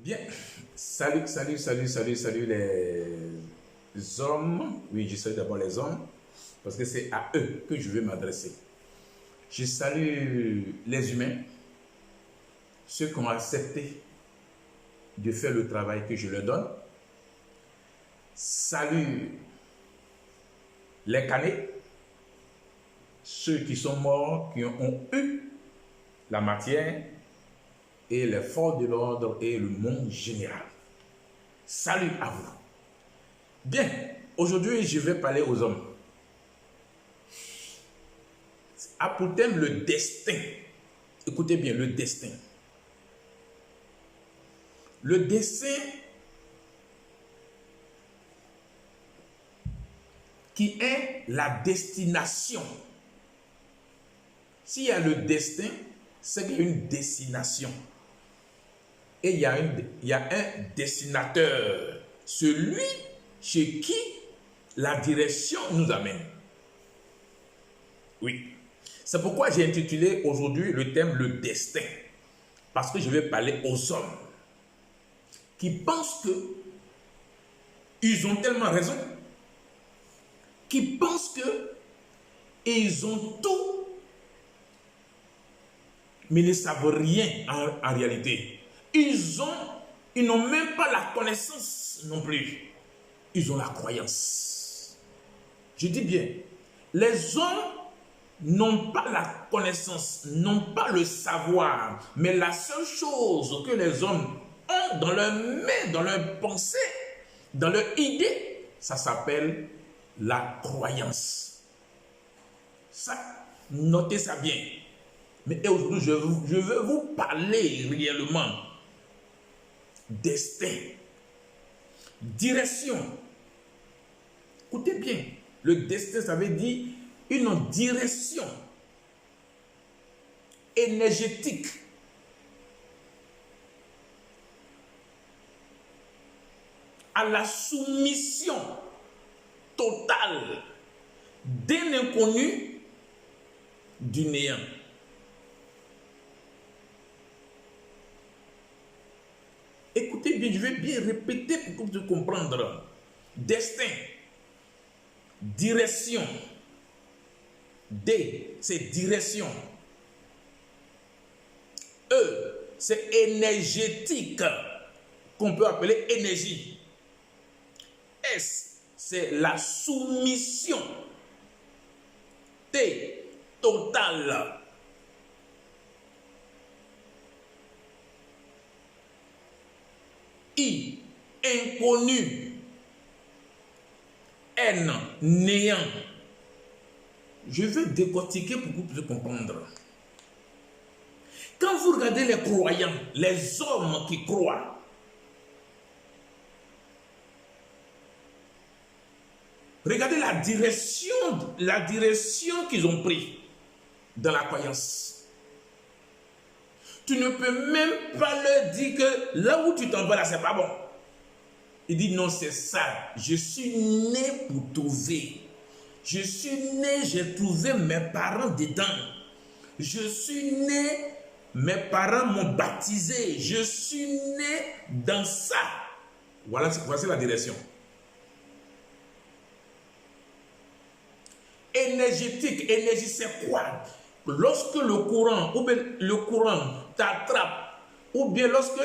Bien, salut les hommes. Oui, je salue d'abord les hommes parce que c'est à eux que je veux m'adresser. Je salue les humains, ceux qui ont accepté de faire le travail que je leur donne. Salut les canets, ceux qui sont morts, qui ont eu la matière, et les forces de l'ordre et le monde général. Salut à vous. Bien, aujourd'hui, je vais parler aux hommes. A pour thème le destin. Écoutez bien, le destin. Le destin qui est la destination. S'il y a le destin, c'est qu'il y a une destination. Et il y a un destinateur, celui chez qui la direction nous amène. Oui. C'est pourquoi j'ai intitulé aujourd'hui le thème le destin. Parce que je vais parler aux hommes qui pensent que ils ont tellement raison, qui pensent que ils ont tout, mais ils ne savent rien en réalité. Ils n'ont même pas la connaissance non plus. Ils ont la croyance. Je dis bien, les hommes n'ont pas la connaissance, n'ont pas le savoir, mais la seule chose que les hommes ont dans leur main, dans leur pensée, dans leur idée, ça s'appelle la croyance. Ça, notez ça bien. Mais aujourd'hui, je veux vous parler réellement destin, direction. Écoutez bien, le destin, ça veut dire une direction énergétique à la soumission totale d'un inconnu du néant. Écoutez bien, je vais bien répéter pour que vous compreniez. Destin, direction. D, c'est direction. E, c'est énergétique, qu'on peut appeler énergie. S, c'est la soumission. T, totale. I, inconnu. N, néant. Je vais décortiquer pour que vous puissiez comprendre. Quand vous regardez les croyants, les hommes qui croient, regardez la direction qu'ils ont prise dans la croyance. Tu ne peux même pas leur dire que là où tu t'en vas là, c'est pas bon. Il dit non, c'est ça. Je suis né pour trouver. Je suis né, j'ai trouvé mes parents dedans. Je suis né, mes parents m'ont baptisé. Je suis né dans ça. Voilà, voici la direction. Énergétique, énergie, c'est quoi? Lorsque le courant t'attrape, ou bien lorsque,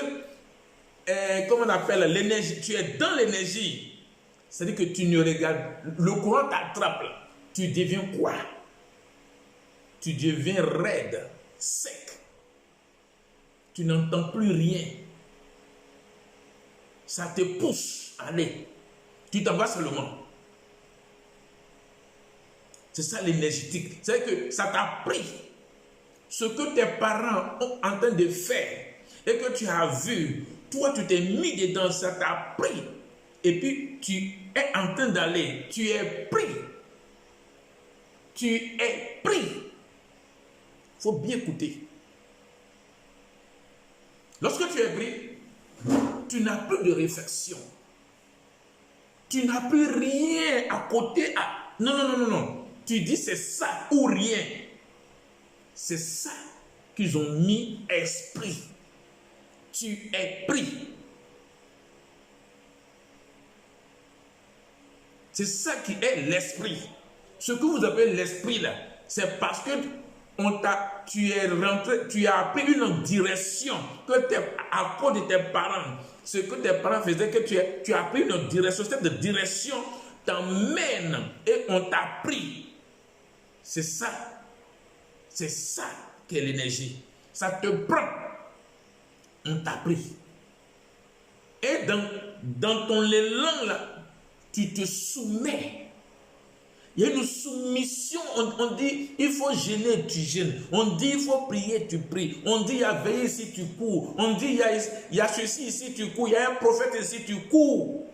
comment on appelle, l'énergie, tu es dans l'énergie, c'est-à-dire que tu ne regardes, le courant t'attrape, tu deviens quoi? Tu deviens raide, sec. Tu n'entends plus rien. Ça te pousse, allez, tu t'en vas seulement. C'est ça l'énergétique. C'est que ça t'a pris ce que tes parents sont en train de faire et que tu as vu. Toi, tu t'es mis dedans, ça t'a pris. Et puis, tu es en train d'aller. Tu es pris. Tu es pris. Il faut bien écouter. Lorsque tu es pris, tu n'as plus de réflexion. Tu n'as plus rien à côté. Non. Tu dis c'est ça ou rien. C'est ça qu'ils ont mis esprit. Tu es pris. C'est ça qui est l'esprit. Ce que vous appelez l'esprit là, c'est parce que tu as appris une direction à cause de tes parents. Ce que tes parents faisaient, que tu as appris une direction. Cette direction t'emmène et on t'a pris. C'est ça. C'est ça qu'est l'énergie. Ça te prend. On t'a pris. Et dans ton élan là, tu te soumets. Il y a une soumission. On dit il faut gêner, tu gênes. On dit il faut prier, tu pries. On dit il y a veiller ici, tu cours. On dit il y a ceci ici, tu cours. Il y a un prophète ici, tu cours.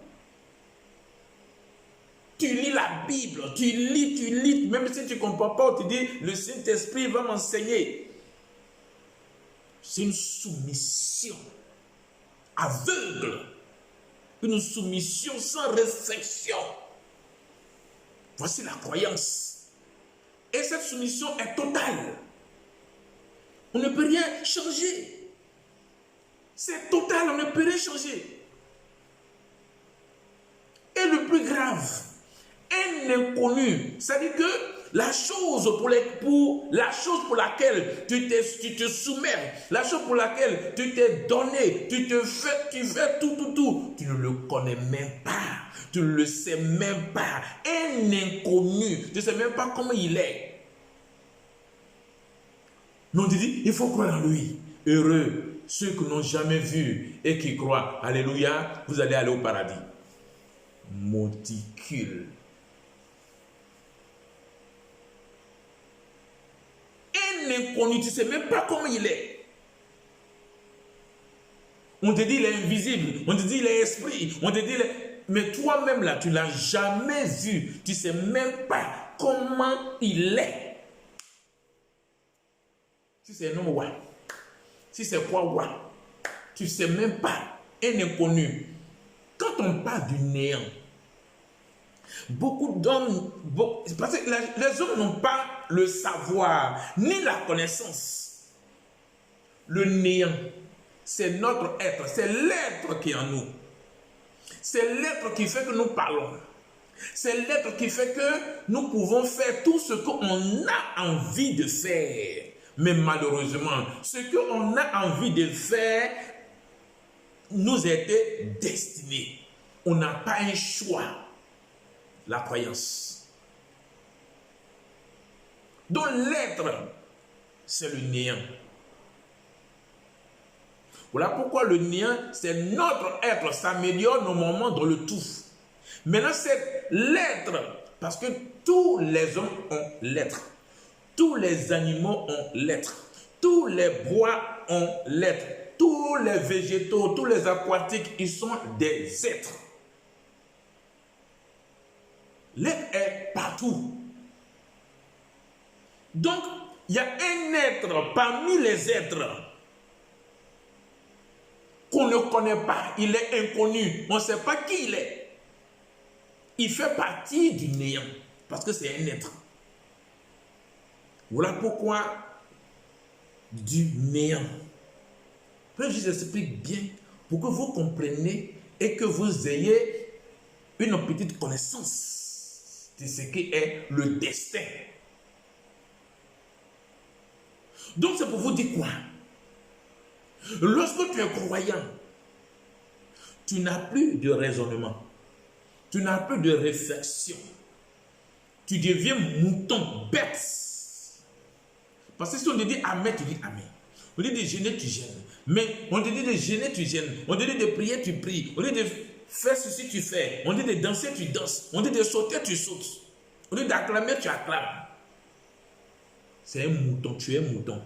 Tu lis la Bible, tu lis. Même si tu ne comprends pas, on te dit le Saint-Esprit va m'enseigner. C'est une soumission aveugle. Une soumission sans réflexion. Voici la croyance. Et cette soumission est totale. On ne peut rien changer. C'est total, on ne peut rien changer. Et le plus grave, un inconnu, c'est-à-dire que la chose pour laquelle tu te soumets, la chose pour laquelle tu t'es donné, tu fais tout, tu ne le connais même pas. Tu ne le sais même pas. Un inconnu, tu ne sais même pas comment il est. Mais on te dit, il faut croire en lui. Heureux ceux qui n'ont jamais vu et qui croient. Alléluia, vous allez aller au paradis. Monticule. Un inconnu, tu ne sais même pas comment il est. On te dit, il est invisible. On te dit, il est esprit. On te dit, mais toi-même là, tu ne l'as jamais vu. Tu ne sais même pas comment il est. Si c'est un homme, ouais. Si c'est quoi, ouais. Tu ne sais même pas. Un inconnu. Quand on parle du néant, beaucoup d'hommes, parce que les hommes n'ont pas le savoir, ni la connaissance. Le néant, c'est notre être, c'est l'être qui est en nous. C'est l'être qui fait que nous parlons. C'est l'être qui fait que nous pouvons faire tout ce qu'on a envie de faire. Mais malheureusement, ce qu'on a envie de faire nous était destiné. On n'a pas un choix. La croyance. Donc l'être, c'est le néant. Voilà pourquoi le néant, c'est notre être, s'améliore normalement dans le tout. Maintenant, c'est l'être, parce que tous les hommes ont l'être. Tous les animaux ont l'être. Tous les bois ont l'être. Tous les végétaux, tous les aquatiques, ils sont des êtres. L'être est partout. Donc, il y a un être parmi les êtres qu'on ne connaît pas. Il est inconnu. On ne sait pas qui il est. Il fait partie du néant. Parce que c'est un être. Voilà pourquoi du néant. Je vous explique bien pour que vous compreniez et que vous ayez une petite connaissance de ce qui est le destin. Donc c'est pour vous dire quoi? Lorsque tu es croyant, tu n'as plus de raisonnement, tu n'as plus de réflexion, tu deviens mouton, bête. Parce que si on te dit amen, tu dis amen. On te dit de gêner, tu gênes. Mais on te dit de gêner, tu gênes. On te dit de prier, tu pries. On te dit de faire ceci, tu fais. On te dit de danser, tu danses. On te dit de sauter, tu sautes. On te dit d'acclamer, tu acclames. C'est un mouton, tu es un mouton.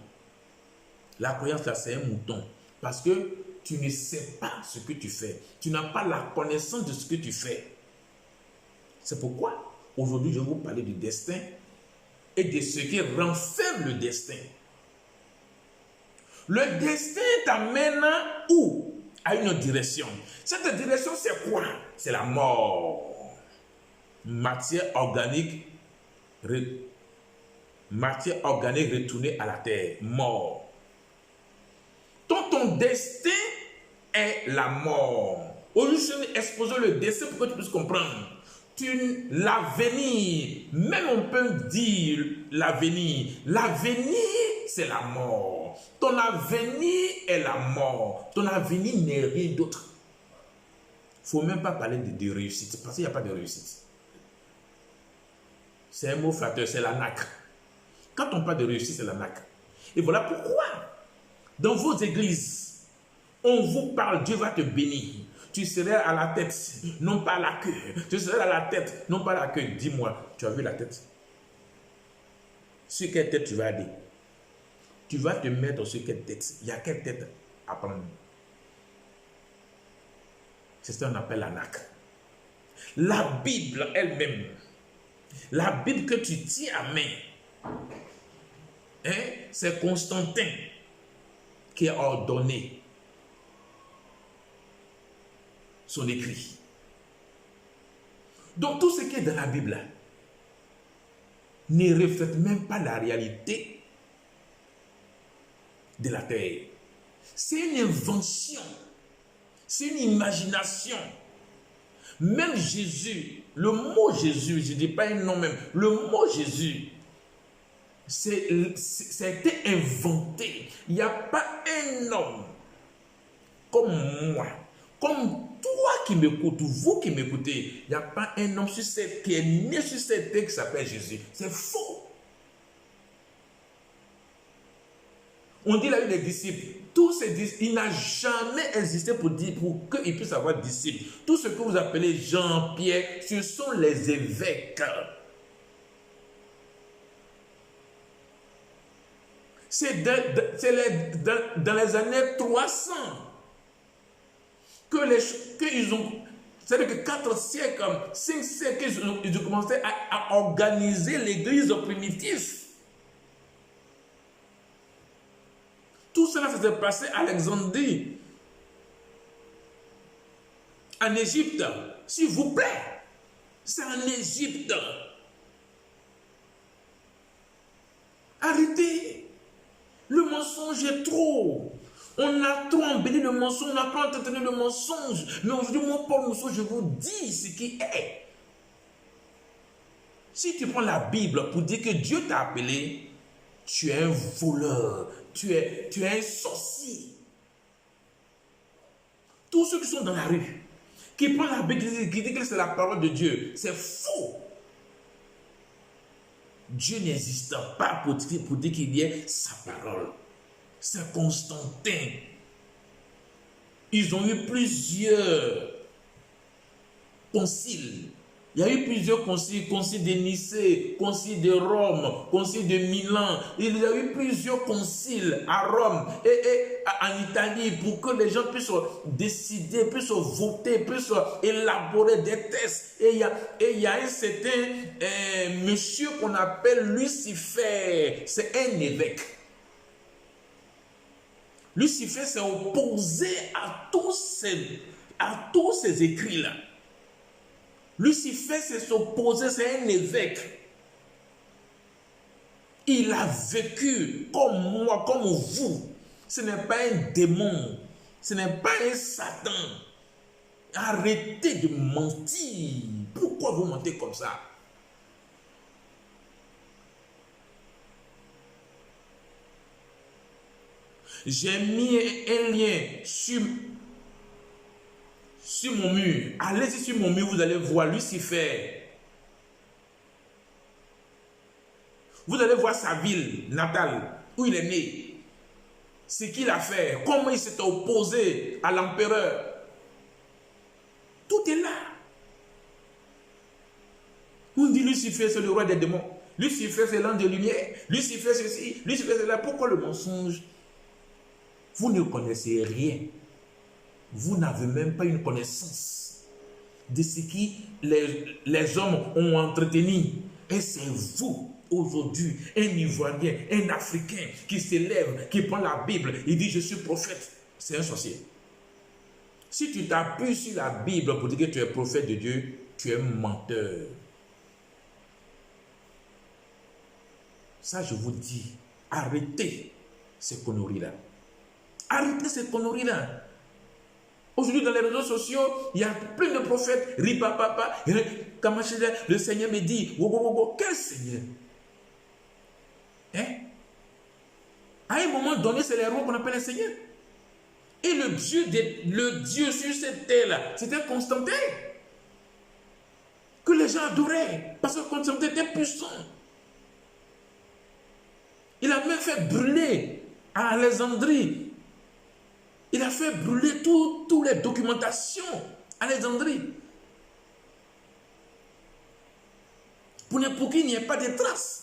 La croyance là, c'est un mouton. Parce que tu ne sais pas ce que tu fais. Tu n'as pas la connaissance de ce que tu fais. C'est pourquoi aujourd'hui je vais vous parler du destin et de ce qui renferme le destin. Le destin t'amène où? À une direction. Cette direction, c'est quoi? C'est la mort. Matière organique retournée à la terre. Mort. Donc ton destin est la mort. Aujourd'hui, je vais exposer le destin pour que tu puisses comprendre. L'avenir, même on peut dire l'avenir. L'avenir, c'est la mort. Ton avenir est la mort. Ton avenir n'est rien d'autre. Il ne faut même pas parler de réussite, parce qu'il n'y a pas de réussite. C'est un mot flatteur, c'est la nacre. Quand on parle de réussite, c'est la nacre. Et voilà pourquoi, dans vos églises, on vous parle, Dieu va te bénir. Tu serais à la tête, non pas à la queue. Tu serais à la tête, non pas à la queue. Dis-moi, tu as vu la tête? Sur quelle tête tu vas aller? Tu vas te mettre sur quelle tête? Il y a quelle tête à prendre? C'est ce qu'on appelle la nacre. La Bible elle-même, la Bible que tu tiens à main, hein, c'est Constantin qui a ordonné son écrit. Donc tout ce qui est dans la Bible ne reflète même pas la réalité de la terre. C'est une invention, c'est une imagination. Même Jésus, le mot Jésus, je ne dis pas un nom même, le mot Jésus, ça a été inventé. Il n'y a pas un homme comme moi, comme toi qui m'écoutes, vous qui m'écoutez, il n'y a pas un homme sur cette qui est né sur cette terre qui s'appelle Jésus. C'est faux. On dit la vie des disciples. Tous ces disciples, il n'a jamais existé pour qu'ils puissent avoir disciples. Tout ce que vous appelez Jean-Pierre, ce sont les évêques. C'est dans les années 300 qu'ils ont, c'est-à-dire que 4 siècles, 5 siècles, ils ont commencé à organiser l'église primitive. Tout cela s'est passé à Alexandrie, en Égypte. S'il vous plaît, c'est en Égypte. Arrêtez. Le mensonge est trop. On a trop embelli le mensonge, on a trop entretenu le mensonge. Mais aujourd'hui, moi, Paul Mousseau, je vous dis ce qui est. Si tu prends la Bible pour dire que Dieu t'a appelé, tu es un voleur, tu es un sorcier. Tous ceux qui sont dans la rue, qui prennent la Bible, qui disent que c'est la parole de Dieu, c'est faux. Dieu n'existe pas pour dire qu'il y ait sa parole. C'est Constantin. Ils ont eu plusieurs conciles. Il y a eu plusieurs conciles, concile de Nicée, concile de Rome, concile de Milan. Il y a eu plusieurs conciles à Rome et en Italie pour que les gens puissent décider, puissent voter, puissent élaborer des tests. Et il y a un certain monsieur qu'on appelle Lucifer. C'est un évêque. Lucifer s'est opposé à tous ces écrits-là. Lucifer s'est opposé, c'est un évêque. Il a vécu comme moi, comme vous. Ce n'est pas un démon, ce n'est pas un Satan. Arrêtez de mentir. Pourquoi vous mentez comme ça? J'ai mis un lien sur mon mur. Allez-y sur mon mur, vous allez voir Lucifer. Vous allez voir sa ville natale, où il est né. Ce qu'il a fait, comment il s'est opposé à l'empereur. Tout est là. On dit Lucifer, c'est le roi des démons. Lucifer, c'est l'ange de lumière. Lucifer, c'est ceci. Lucifer, c'est là. Pourquoi le mensonge? Vous ne connaissez rien. Vous n'avez même pas une connaissance de ce qui les hommes ont entretenu. Et c'est vous, aujourd'hui, un Ivoirien, un Africain qui s'élève, qui prend la Bible, il dit je suis prophète. C'est un sorcier. Si tu t'appuies sur la Bible pour dire que tu es prophète de Dieu, tu es menteur. Ça, je vous dis, arrêtez ces conneries-là. Arrêtez ces conneries-là. Aujourd'hui, dans les réseaux sociaux, il y a plein de prophètes. Ripa, papa, le Seigneur me dit, quel Seigneur? Hein? À un moment donné, c'est les rois qu'on appelle les seigneurs. Et le Dieu sur cette terre-là, c'était Constantin. Que les gens adoraient. Parce que Constantin était puissant. Il a même fait brûler à Alexandrie. Il a fait brûler toutes les documentations à Alexandrie. Pour qu'il n'y ait pas de traces.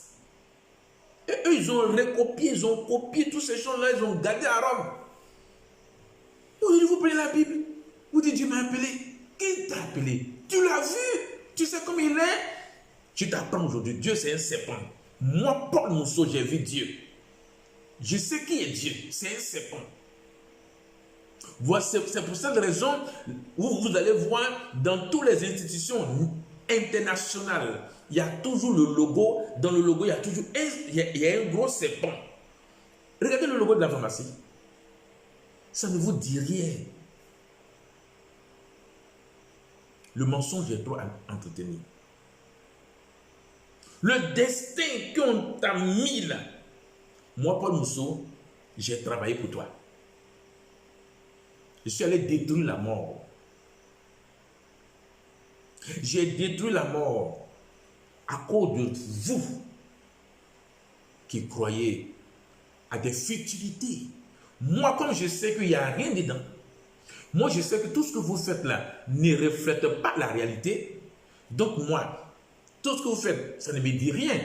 Et eux, ils ont recopié, ils ont copié tous ces choses-là, ils ont gardé à Rome. Vous prenez la Bible, vous dites Dieu m'a appelé. Qui t'a appelé? Tu l'as vu? Tu sais comme il est? Je t'apprends aujourd'hui, Dieu c'est un serpent. Moi, Paul Mousseau, j'ai vu Dieu. Je sais qui est Dieu, c'est un serpent. C'est pour cette raison où vous allez voir dans toutes les institutions internationales, il y a toujours le logo. Dans le logo, il y a toujours un gros serpent. Regardez le logo de la pharmacie. Ça ne vous dit rien. Le mensonge est trop entretenu. Le destin qu'on t'a mis là. Moi, Paul Mousseau, j'ai travaillé pour toi. Je suis allé détruire la mort. J'ai détruit la mort à cause de vous qui croyez à des futilités. Moi, comme je sais qu'il n'y a rien dedans, moi, je sais que tout ce que vous faites là ne reflète pas la réalité. Donc, moi, tout ce que vous faites, ça ne me dit rien.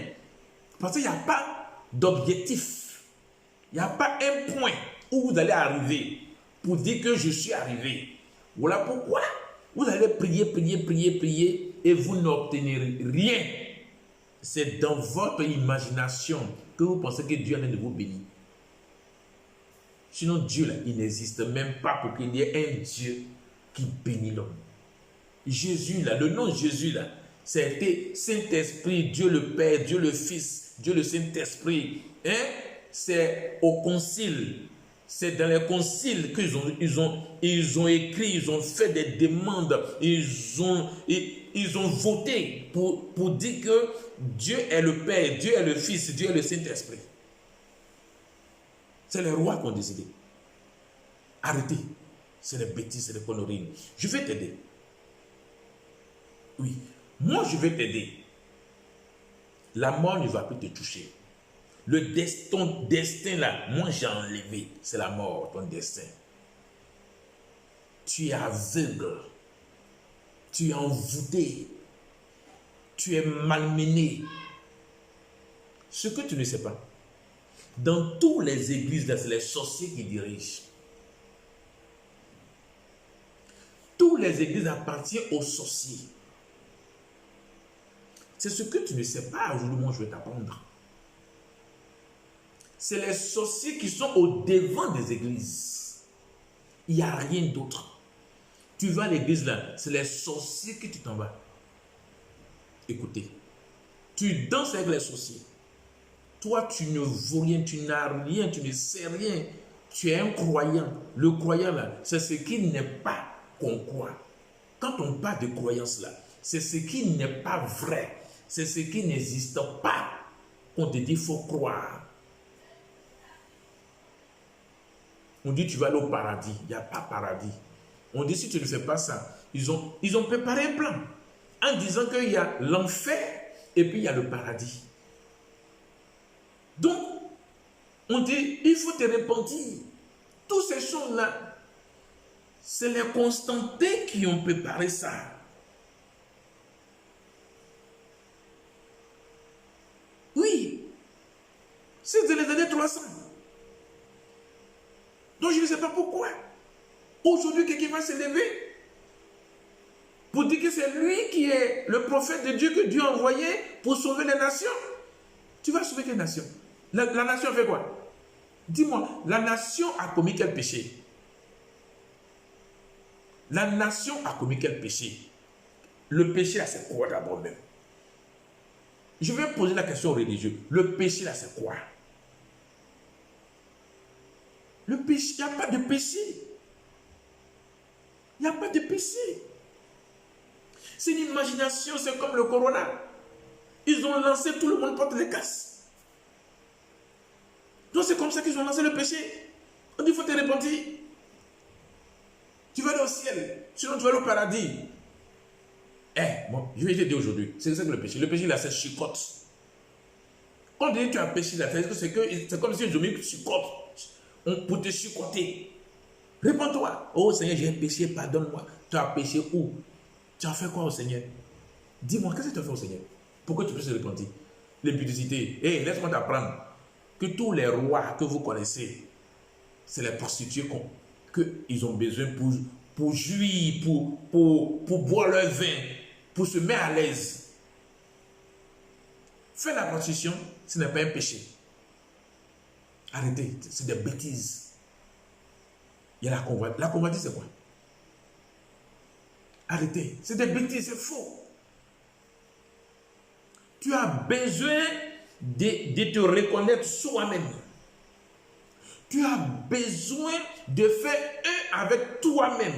Parce qu'il n'y a pas d'objectif. Il n'y a pas un point où vous allez arriver pour dire que je suis arrivé. Voilà pourquoi vous allez prier et vous n'obtenez rien. C'est dans votre imagination que vous pensez que Dieu est en train de vous bénir. Sinon, Dieu, là, il n'existe même pas pour qu'il y ait un Dieu qui bénit l'homme. Jésus, là, le nom Jésus, là, c'était Saint-Esprit, Dieu le Père, Dieu le Fils, Dieu le Saint-Esprit. Hein? C'est au concile. C'est dans les conciles qu'ils ont écrit, ils ont fait des demandes, ils ont voté pour dire que Dieu est le Père, Dieu est le Fils, Dieu est le Saint-Esprit. C'est les rois qui ont décidé. Arrêtez. C'est des bêtises, c'est des conneries. Je vais t'aider. Oui. Moi, je vais t'aider. La mort ne va plus te toucher. Ton destin là, moi j'ai enlevé. C'est la mort, ton destin. Tu es aveugle. Tu es envoûté. Tu es malmené. Ce que tu ne sais pas, dans toutes les églises, c'est les sorciers qui dirigent. Toutes les églises appartiennent aux sorciers. C'est ce que tu ne sais pas. Aujourd'hui, moi, je vais t'apprendre. C'est les sorciers qui sont au devant des églises. Il n'y a rien d'autre. Tu vas à l'église là, c'est les sorciers qui t'en vas. Écoutez, tu danses avec les sorciers. Toi, tu ne vaux rien, tu n'as rien, tu ne sais rien. Tu es un croyant. Le croyant là, c'est ce qui n'est pas qu'on croit. Quand on parle de croyance là, c'est ce qui n'est pas vrai. C'est ce qui n'existe pas. On te dit qu'il faut croire. On dit tu vas aller au paradis. Il n'y a pas paradis. On dit si tu ne fais pas ça. Ils ont préparé un plan. En disant qu'il y a l'enfer et puis il y a le paradis. Donc, on dit il faut te repentir. Toutes ces choses-là, c'est les Constantins qui ont préparé ça. Oui. C'est dans les années 300. Donc je ne sais pas pourquoi. Aujourd'hui, quelqu'un va se lever pour dire que c'est lui qui est le prophète de Dieu que Dieu a envoyé pour sauver les nations. Tu vas sauver quelle nation? La nation fait quoi? Dis-moi, la nation a commis quel péché? La nation a commis quel péché? Le péché là, c'est quoi d'abord même? Je vais poser la question aux religieux. Le péché là, c'est quoi? Le péché, il n'y a pas de péché. Il n'y a pas de péché. C'est une imagination, c'est comme le corona. Ils ont lancé, tout le monde porte les casques. Donc c'est comme ça qu'ils ont lancé le péché. On dit, il faut te repentir. Tu vas aller au ciel, sinon tu vas aller au paradis. Bon, je vais te dire aujourd'hui, c'est ça que le péché. Le péché, là, c'est chicote. Quand on dit que tu as péché, là, c'est comme si ils ont mis chicote pour te chicoter. Réponds-toi. Oh Seigneur, j'ai péché, pardonne-moi. Tu as péché où? Tu as fait quoi au Seigneur? Dis-moi, qu'est-ce que tu as fait au Seigneur? Pour que tu puisses te repentir. L'impudicité. Laisse-moi t'apprendre que tous les rois que vous connaissez, c'est les prostituées qu'ils ont besoin pour jouir, pour boire leur vin, pour se mettre à l'aise. Faire la prostitution, ce n'est pas un péché. Arrêtez, c'est des bêtises. Il y a la convoitise. La convoitise, c'est quoi? Arrêtez, c'est des bêtises, c'est faux. Tu as besoin de te reconnaître soi-même. Tu as besoin de faire un avec toi-même.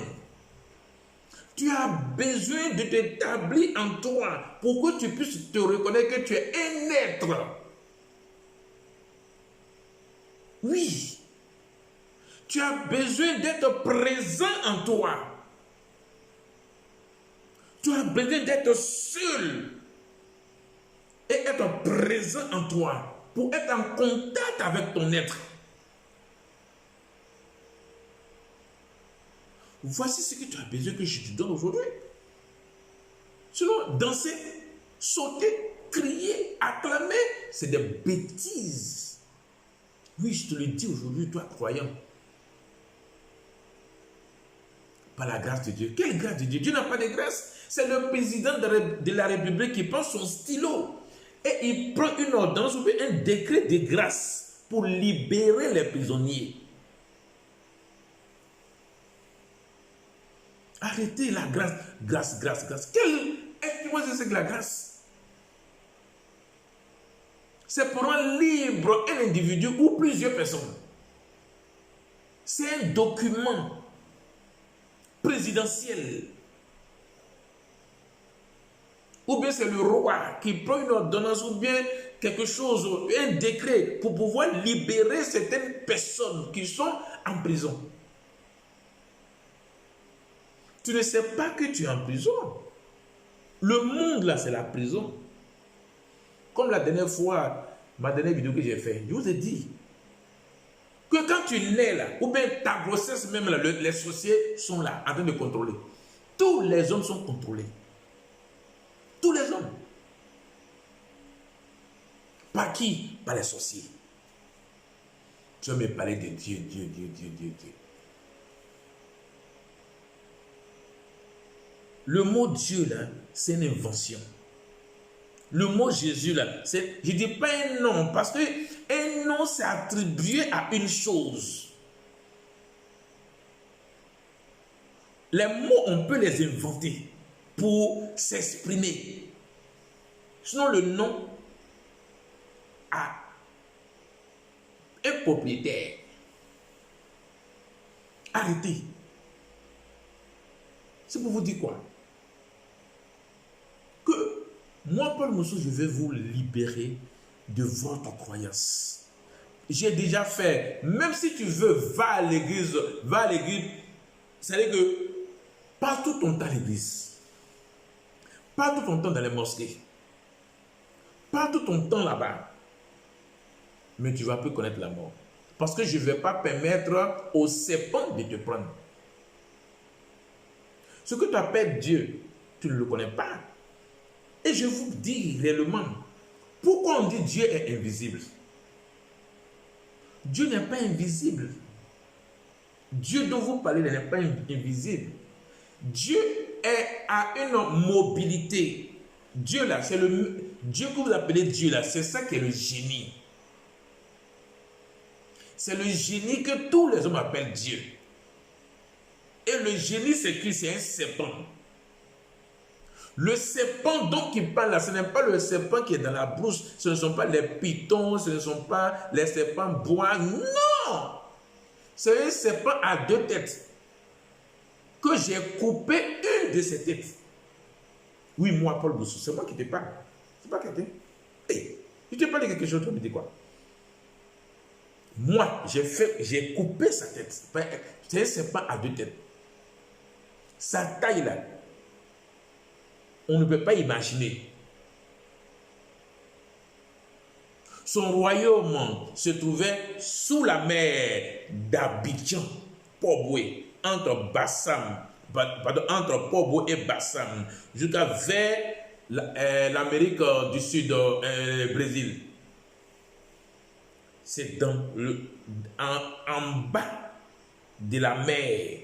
Tu as besoin de t'établir en toi pour que tu puisses te reconnaître que tu es un être. Oui. Tu as besoin d'être présent en toi. Tu as besoin d'être seul et être présent en toi pour être en contact avec ton être. Voici ce que tu as besoin que je te donne aujourd'hui. Sinon, danser, sauter, crier, acclamer, c'est des bêtises. Oui, je te le dis aujourd'hui, toi croyant. Par la grâce de Dieu. Quelle grâce de Dieu? Dieu n'a pas de grâce. C'est le président de la République qui prend son stylo et il prend une ordonnance ou un décret de grâce pour libérer les prisonniers. Arrêtez la grâce. Grâce, grâce, grâce. Explique-moi ce que c'est que la grâce. C'est pour rendre libre un individu ou plusieurs personnes. C'est un document présidentiel. Ou bien c'est le roi qui prend une ordonnance ou bien quelque chose, un décret pour pouvoir libérer certaines personnes qui sont en prison. Tu ne sais pas que tu es en prison. Le monde là, c'est la prison. Comme la dernière fois, ma dernière vidéo que j'ai faite, je vous ai dit que quand tu nais là, ou bien ta grossesse même là, les sorciers sont là en train de contrôler. Tous les hommes sont contrôlés. Tous les hommes. Par qui? Par les sorciers. Tu vas me parler de Dieu, Dieu, Dieu, Dieu, Dieu, Dieu. Le mot Dieu là, c'est une invention. Le mot Jésus là, je ne dis pas un nom, parce que un nom c'est attribué à une chose. Les mots, on peut les inventer pour s'exprimer. Sinon, le nom a un propriétaire. Arrêtez. C'est pour vous dire quoi? Que moi, Paul Moussou, je vais vous libérer de votre croyance. J'ai déjà fait. Même si tu veux, va à l'église. Va à l'église. C'est-à-dire que passe tout ton temps à l'église. Passe tout ton temps dans les mosquées. Passe tout ton temps là-bas. Mais tu ne vas plus connaître la mort. Parce que je ne vais pas permettre au serpent de te prendre. Ce que tu appelles Dieu, tu ne le connais pas. Et je vous dis réellement, pourquoi on dit Dieu est invisible? Dieu n'est pas invisible. Dieu dont vous parlez n'est pas invisible. Dieu a une mobilité. Dieu là, c'est le Dieu que vous appelez Dieu là, c'est ça qui est le génie. C'est le génie que tous les hommes appellent Dieu. Et le génie, c'est qui? C'est un serpent. Le serpent dont il parle là, ce n'est pas le serpent qui est dans la brousse, ce ne sont pas les pitons, ce ne sont pas les serpents bois, non! C'est un serpent à deux têtes. que j'ai coupé une de ses têtes. Oui, moi, Paul Boussou, c'est moi qui te parle. C'est pas quelqu'un. Hey, je te parle de quelque chose, tu me dis quoi? Moi, j'ai coupé sa tête. C'est un serpent à deux têtes. Sa taille là, on ne peut pas imaginer. Son royaume se trouvait sous la mer d'Abidjan, Port-Boué, entre Port-Boué et Bassam, jusqu'à vers l'Amérique du Sud, le Brésil. C'est en bas de la mer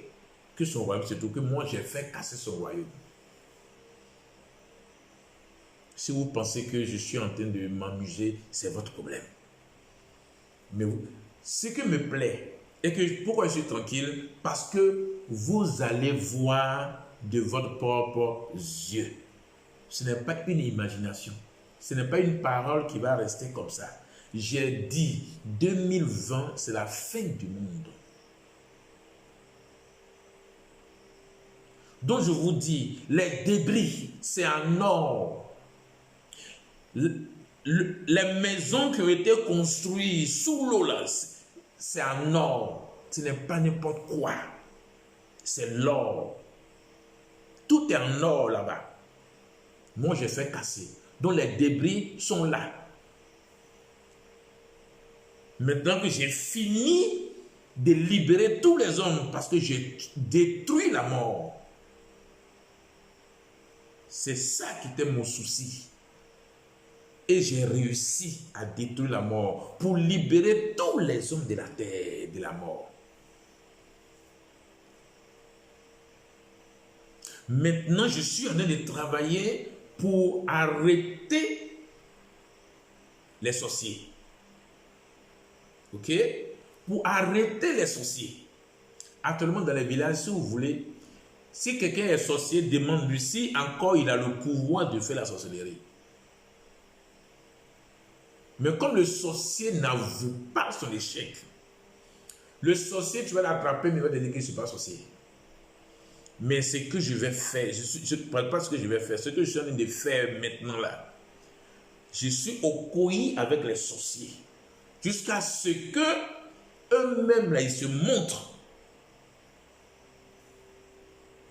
que son royaume se trouve, que moi j'ai fait casser son royaume. Si vous pensez que je suis en train de m'amuser, c'est votre problème. Mais ce qui me plaît, et que pourquoi je suis tranquille, parce que vous allez voir de votre propre yeux. Ce n'est pas une imagination. Ce n'est pas une parole qui va rester comme ça. J'ai dit, 2020, c'est la fin du monde. Donc je vous dis, les débris, c'est en or. Les maisons qui ont été construites sous l'eau, là, c'est en or. Ce n'est pas n'importe quoi. C'est l'or. Tout est en or là-bas. Moi, j'ai fait casser. Donc les débris sont là. Maintenant que j'ai fini de libérer tous les hommes parce que j'ai détruit la mort. C'est ça qui était mon souci. Et j'ai réussi à détruire la mort pour libérer tous les hommes de la terre de la mort. Maintenant, je suis en train de travailler pour arrêter les sorciers. Ok? Pour arrêter les sorciers. Actuellement, dans les villages, si vous voulez, si quelqu'un est sorcier, demande-lui si encore il a le pouvoir de faire la sorcellerie. Mais comme le sorcier n'avoue pas son échec, le sorcier, tu vas l'attraper, mais il va te dire que je ne suis pas sorcier. Mais ce que je vais faire, je ne parle pas de ce que je vais faire, ce que je suis en train de faire maintenant là, je suis au couillis avec les sorciers, jusqu'à ce que eux-mêmes là, ils se montrent.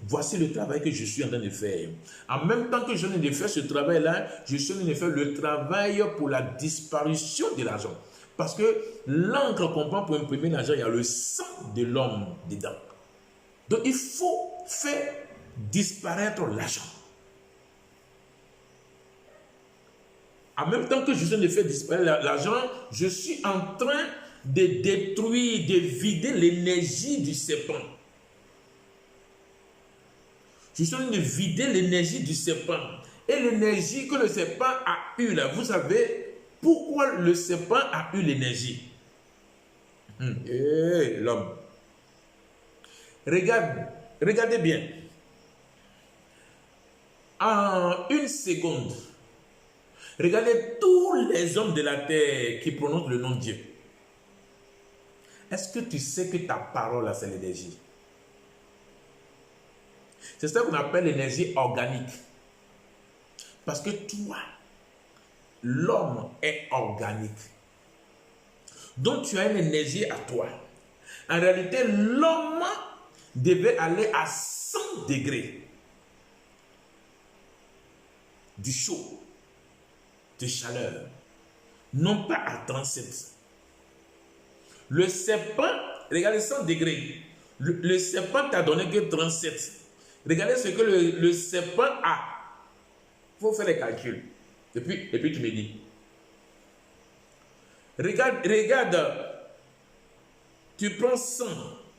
Voici le travail que je suis en train de faire. En même temps que je suis en train de faire ce travail-là, je suis en train de faire le travail pour la disparition de l'argent. Parce que l'encre qu'on prend pour imprimer l'argent, il y a le sang de l'homme dedans. Donc il faut faire disparaître l'argent. En même temps que je suis en train de faire disparaître l'argent, je suis en train de détruire, de vider l'énergie du serpent. Je suis en train de vider l'énergie du serpent. Et l'énergie que le serpent a eue là, vous savez pourquoi le serpent a eu l'énergie? L'homme. Regardez bien. En une seconde, regardez tous les hommes de la terre qui prononcent le nom de Dieu. Est-ce que tu sais que ta parole là, c'est l'énergie? C'est ça qu'on appelle l'énergie organique. Parce que toi, l'homme est organique. Donc tu as une énergie à toi. En réalité, l'homme devait aller à 100 degrés. Du chaud, de chaleur. Non pas à 37. Le serpent, regardez 100 degrés. Le serpent t'a donné que 37. Regardez ce que le serpent a. Il faut faire les calculs. Et puis tu me dis. Regarde. Tu prends 100.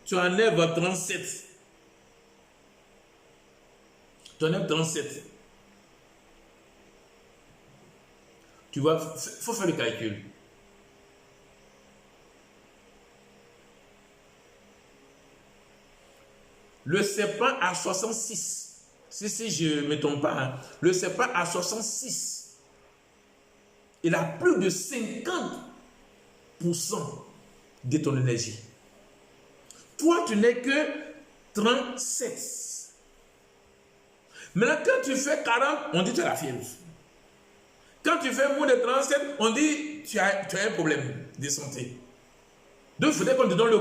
Tu enlèves 37. Tu enlèves 37. Tu vois, il faut faire le calcul. Le serpent a 66. Si je ne me trompe pas, hein. Le serpent a 66. Il a plus de 50% de ton énergie. Toi, tu n'es que 37. Maintenant, quand tu fais 40, on dit que tu as la fièvre. Quand tu fais moins de 37, on dit que tu as un problème de santé. Donc, il faudrait qu'on te donne le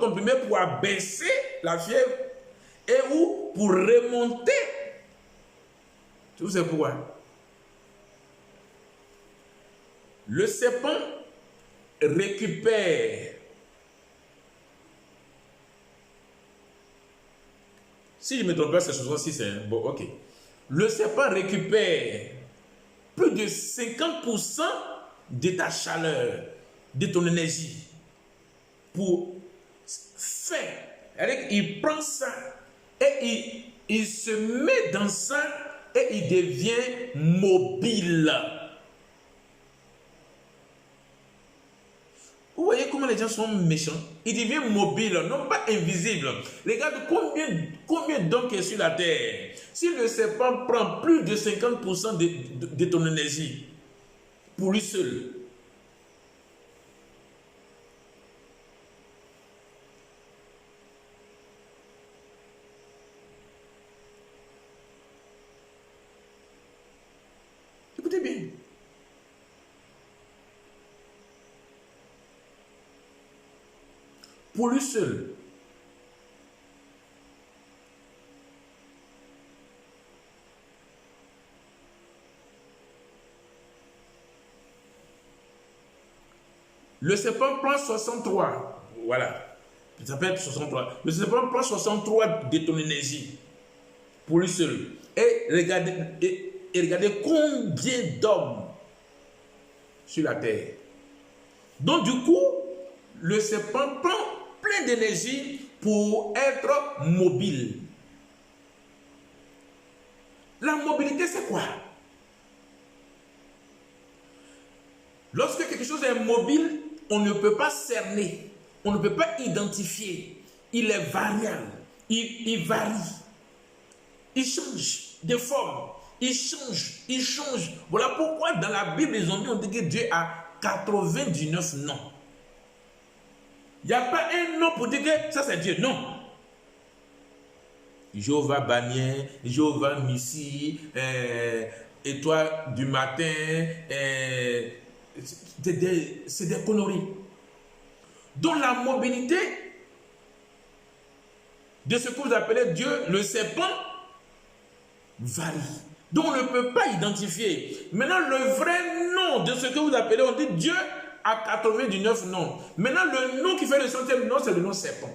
comprimé pour abaisser la fièvre et ou pour remonter. Tu sais pourquoi? Le serpent récupère. Si je ne me trompe pas, c'est 66. Hein? Bon, ok. Le serpent récupère plus de 50% de ta chaleur, de ton énergie pour faire. Il prend ça et il se met dans ça et il devient mobile. Vous voyez comment les gens sont méchants? Ils deviennent mobiles, non pas invisibles. Regarde combien d'hommes qu'il y a sur la terre. Si le serpent prend plus de 50% de ton énergie, pour lui seul, écoutez bien. Pour lui seul. Le serpent prend 63. Voilà. Ça peut être 63. Le serpent prend 63 de ton énergie. Pour lui seul. Et regardez combien d'hommes sur la terre. Donc du coup, le serpent prend plein d'énergie pour être mobile. La mobilité, c'est quoi? Lorsque quelque chose est mobile, on ne peut pas cerner, on ne peut pas identifier. Il est variable, il varie, il change de forme, il change. Voilà pourquoi dans la Bible, on dit que Dieu a 99 noms. Il n'y a pas un nom pour dire que ça c'est Dieu, non. Jéhovah Bannier, Jéhovah Missi, étoile du matin, c'est des conneries. Donc la mobilité de ce que vous appelez Dieu, le serpent, varie. Donc on ne peut pas identifier. Maintenant le vrai nom de ce que vous appelez, on dit Dieu a 99 noms. Maintenant le nom qui fait le 100e nom, c'est le nom serpent.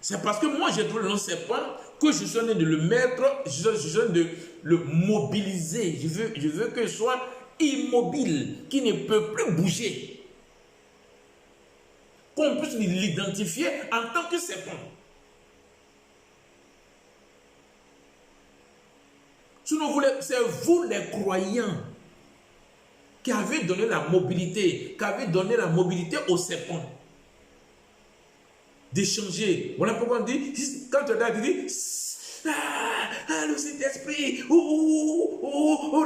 C'est parce que moi j'ai trouvé le nom serpent que je suis en train de le mettre, je suis en train de le mobiliser. Je veux qu'il soit immobile, qui ne peut plus bouger. Qu'on puisse l'identifier en tant que serpent. Sinon, c'est vous les croyants qui avez donné la mobilité, au serpent. D'échanger. Voilà pourquoi on dit, quand tu dis, le Saint-Esprit, on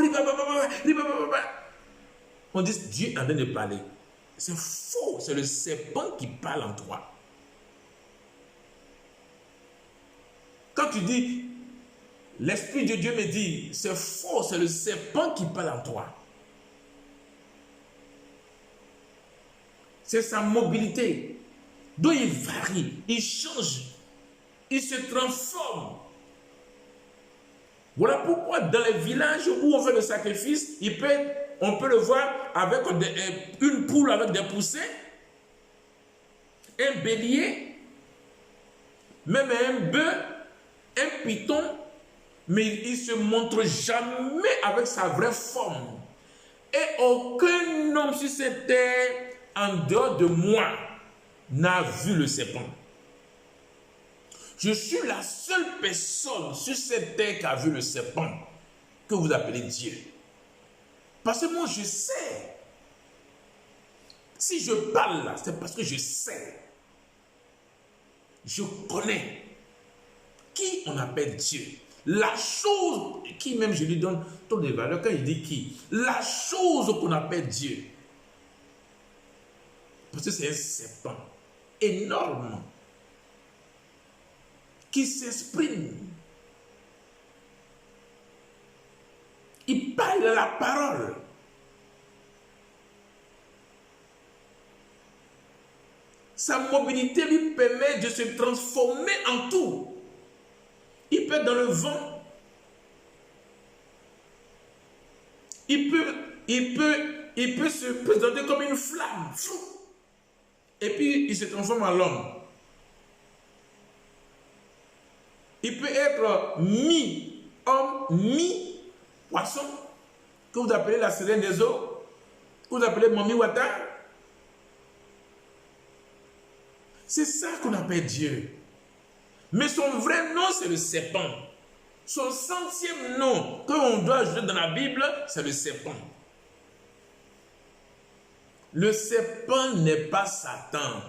dit, Dieu est en train de parler. C'est faux, c'est le serpent qui parle en toi. Quand tu dis, l'Esprit de Dieu me dit, c'est faux, c'est le serpent qui parle en toi. C'est sa mobilité. Donc il varie, il change, il se transforme. Voilà pourquoi dans les villages où on fait le sacrifice, on peut le voir avec une poule avec des poussins, un bélier, même un bœuf, un python, mais il ne se montre jamais avec sa vraie forme. Et aucun homme sur cette terre, en dehors de moi, n'a vu le serpent. Je suis la seule personne sur cette terre qui a vu le serpent que vous appelez Dieu. Parce que moi je sais. Si je parle là, c'est parce que je sais. Je connais qui on appelle Dieu. La chose, qui même je lui donne tant de valeur quand il dit qui. La chose qu'on appelle Dieu. Parce que c'est un serpent énorme. qui s'exprime. Il parle de la parole. Sa mobilité lui permet de se transformer en tout. Il peut être dans le vent. Il peut se présenter comme une flamme. Et puis, il se transforme en l'homme. Il peut être mi-homme, mi-poisson, que vous appelez la sirène des eaux, que vous appelez Mami Wata. C'est ça qu'on appelle Dieu. Mais son vrai nom, c'est le serpent. Son centième nom qu'on doit ajouter dans la Bible, c'est le serpent. Le serpent n'est pas Satan.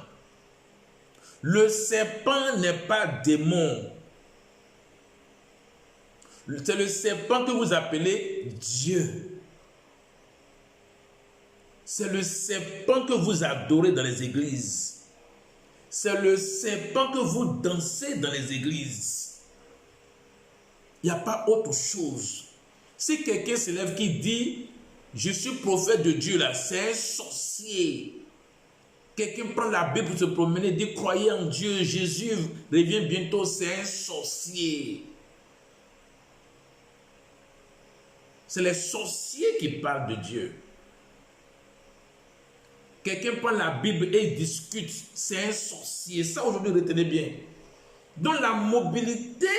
Le serpent n'est pas démon. C'est le serpent que vous appelez Dieu. C'est le serpent que vous adorez dans les églises. C'est le serpent que vous dansez dans les églises. Il n'y a pas autre chose. Si quelqu'un se lève qui dit « Je suis prophète de Dieu », là, c'est un sorcier. Quelqu'un prend la Bible pour se promener et dit « Croyez en Dieu, Jésus revient bientôt », c'est un sorcier. C'est les sorciers qui parlent de Dieu. Quelqu'un prend la Bible et discute, c'est un sorcier. Ça, aujourd'hui, retenez bien. Donc, la mobilité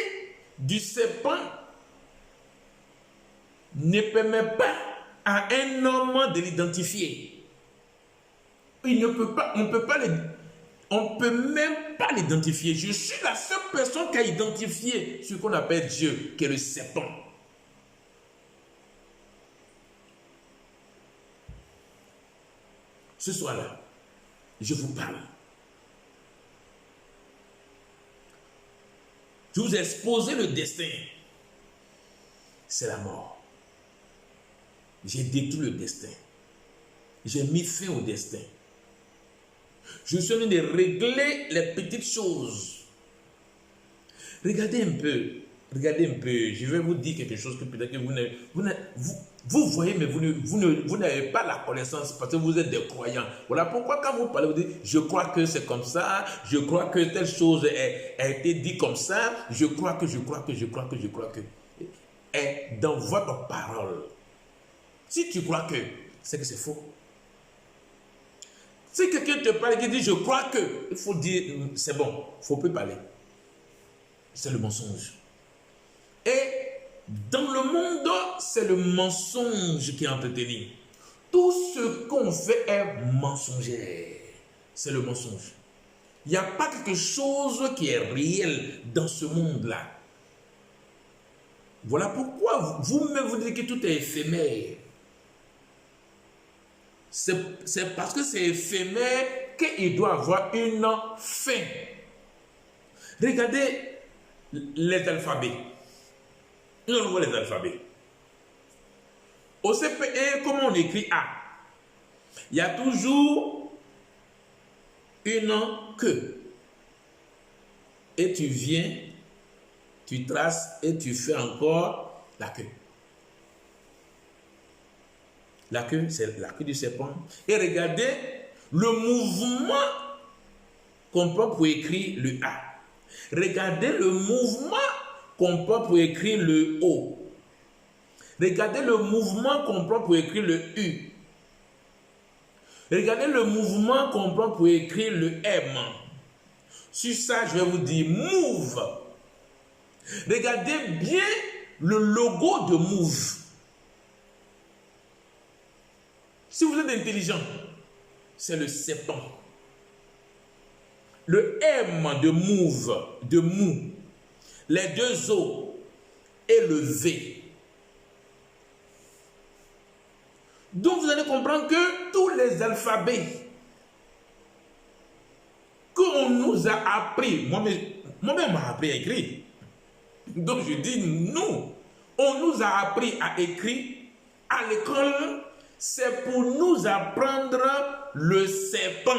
du serpent ne permet pas à un homme de l'identifier. Il ne peut pas, on peut même pas l'identifier. Je suis la seule personne qui a identifié ce qu'on appelle Dieu, qui est le serpent. Ce soir-là, je vous parle. Je vous ai exposé le destin. C'est la mort. J'ai détruit le destin. J'ai mis fin au destin. Je suis en train de régler les petites choses. Regardez un peu. Je vais vous dire quelque chose que peut-être que vous voyez, mais vous n'avez pas la connaissance parce que vous êtes des croyants. Voilà pourquoi quand vous parlez, vous dites, je crois que c'est comme ça, je crois que telle chose a été dit comme ça, je crois que. Et dans votre parole, si tu crois que, c'est que c'est faux. Si quelqu'un te parle et qui dit, je crois que, il faut dire, c'est bon, il ne faut plus parler. C'est le mensonge. Et dans le monde, c'est le mensonge qui est entretenu. Tout ce qu'on fait est mensonger. C'est le mensonge. Il n'y a pas quelque chose qui est réel dans ce monde-là. Voilà pourquoi vous-même vous dites que tout est éphémère. C'est parce que c'est éphémère qu'il doit avoir une fin. Regardez les alphabets. Nous voit les alphabets. Au CPE, comment on écrit A? Il y a toujours une queue. Et tu viens, tu traces et tu fais encore la queue. La queue, c'est la queue du serpent. Et regardez le mouvement qu'on prend pour écrire le A. Regardez le mouvement qu'on prend pour écrire le O. Regardez le mouvement qu'on prend pour écrire le U. Regardez le mouvement qu'on prend pour écrire le M. Sur ça, je vais vous dire move. Regardez bien le logo de move. Si vous êtes intelligent, c'est le serpent. Le M de move, de mou, les deux O et le V. Donc vous allez comprendre que tous les alphabets qu'on nous a appris, moi-même m'a appris à écrire. Donc je dis nous, on nous a appris à écrire à l'école, c'est pour nous apprendre le serpent.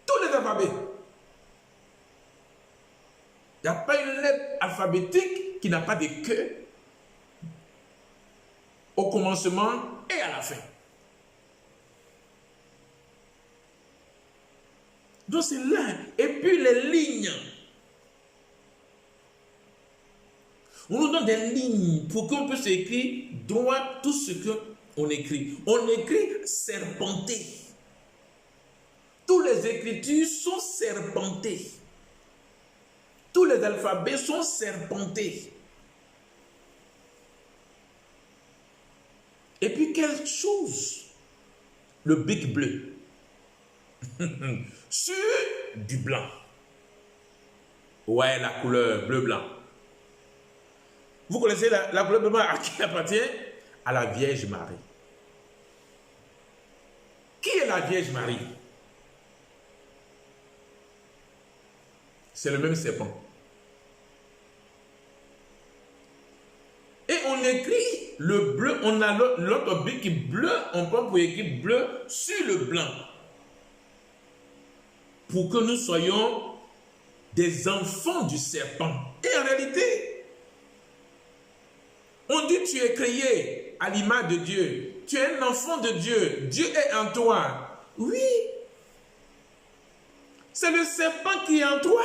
Tous les alphabets. Il n'y a pas une lettre alphabétique qui n'a pas de queue au commencement et à la fin. Donc c'est là. Et puis les lignes. On nous donne des lignes pour qu'on puisse écrire droit tout ce qu'on écrit. On écrit serpenté. Toutes les écritures sont serpentées. Tous les alphabets sont serpentés. Et puis quelle chose? Le bic bleu. Sur du blanc. Ouais, la couleur bleu-blanc. Vous connaissez la couleur bleu-blanc à qui appartient? À la Vierge Marie. Qui est la Vierge Marie? C'est le même serpent. Et on écrit le bleu, on a l'autre bic bleu, on prend pour écrire bleu sur le blanc. Pour que nous soyons des enfants du serpent. Et en réalité, on dit tu es créé à l'image de Dieu. Tu es un enfant de Dieu. Dieu est en toi. Oui. C'est le serpent qui est en toi.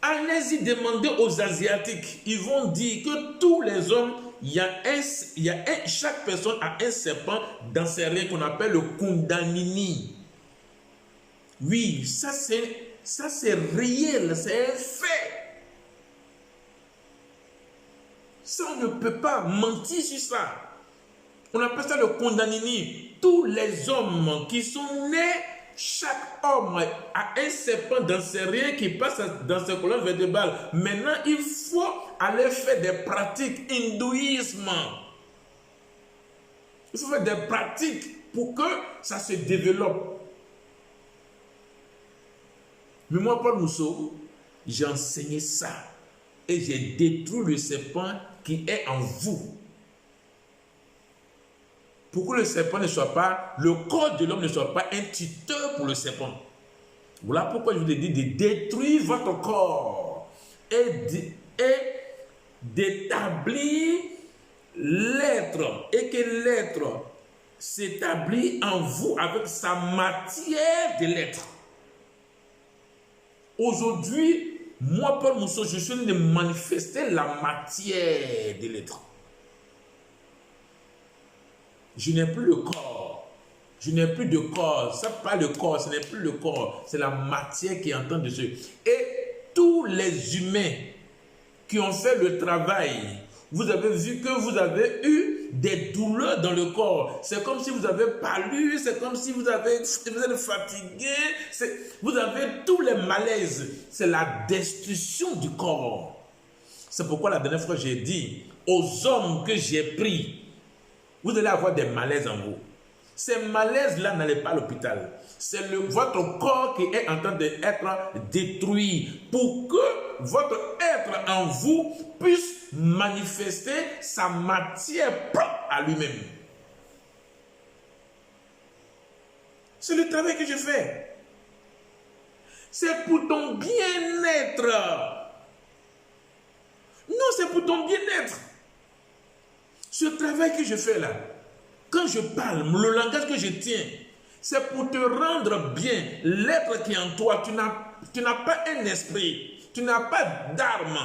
Allez-y demander aux Asiatiques. Ils vont dire que tous les hommes, chaque personne a un serpent dans ses reins qu'on appelle le Kundalini. Oui, ça c'est réel, c'est un fait. Ça, on ne peut pas mentir sur ça. On appelle ça le Kundalini. Tous les hommes qui sont nés, chaque homme a un serpent dans ses reins qui passe dans ses colonnes vertébrales. Maintenant, il faut aller faire des pratiques hindouisme. Il faut faire des pratiques pour que ça se développe. Mais moi, Paul Mousseau, j'ai enseigné ça. Et j'ai détruit le serpent qui est en vous. Pour que le serpent ne soit pas, le corps de l'homme ne soit pas un tuteur pour le serpent. Voilà pourquoi je vous ai dit de détruire votre corps et d'établir l'être. Et que l'être s'établit en vous avec sa matière de l'être. Aujourd'hui, moi, Paul Mousseau, je suis en train de manifester la matière de l'être. Je n'ai plus le corps. Je n'ai plus de corps. Ça pas le corps, ce n'est plus le corps. C'est la matière qui est en train de se... Et tous les humains qui ont fait le travail, vous avez vu que vous avez eu des douleurs dans le corps. C'est comme si vous avez palu, c'est comme si vous êtes fatigué. Vous avez tous les malaises. C'est la destruction du corps. C'est pourquoi la dernière fois j'ai dit aux hommes que j'ai pris, vous allez avoir des malaises en vous. Ces malaises-là n'allez pas à l'hôpital. C'est votre corps qui est en train d'être détruit pour que votre être en vous puisse manifester sa matière propre à lui-même. C'est le travail que je fais. C'est pour ton bien-être. Non, c'est pour ton bien-être. Ce travail que je fais là, quand je parle, le langage que je tiens, c'est pour te rendre bien. L'être qui est en toi, tu n'as pas un esprit, tu n'as pas d'arme.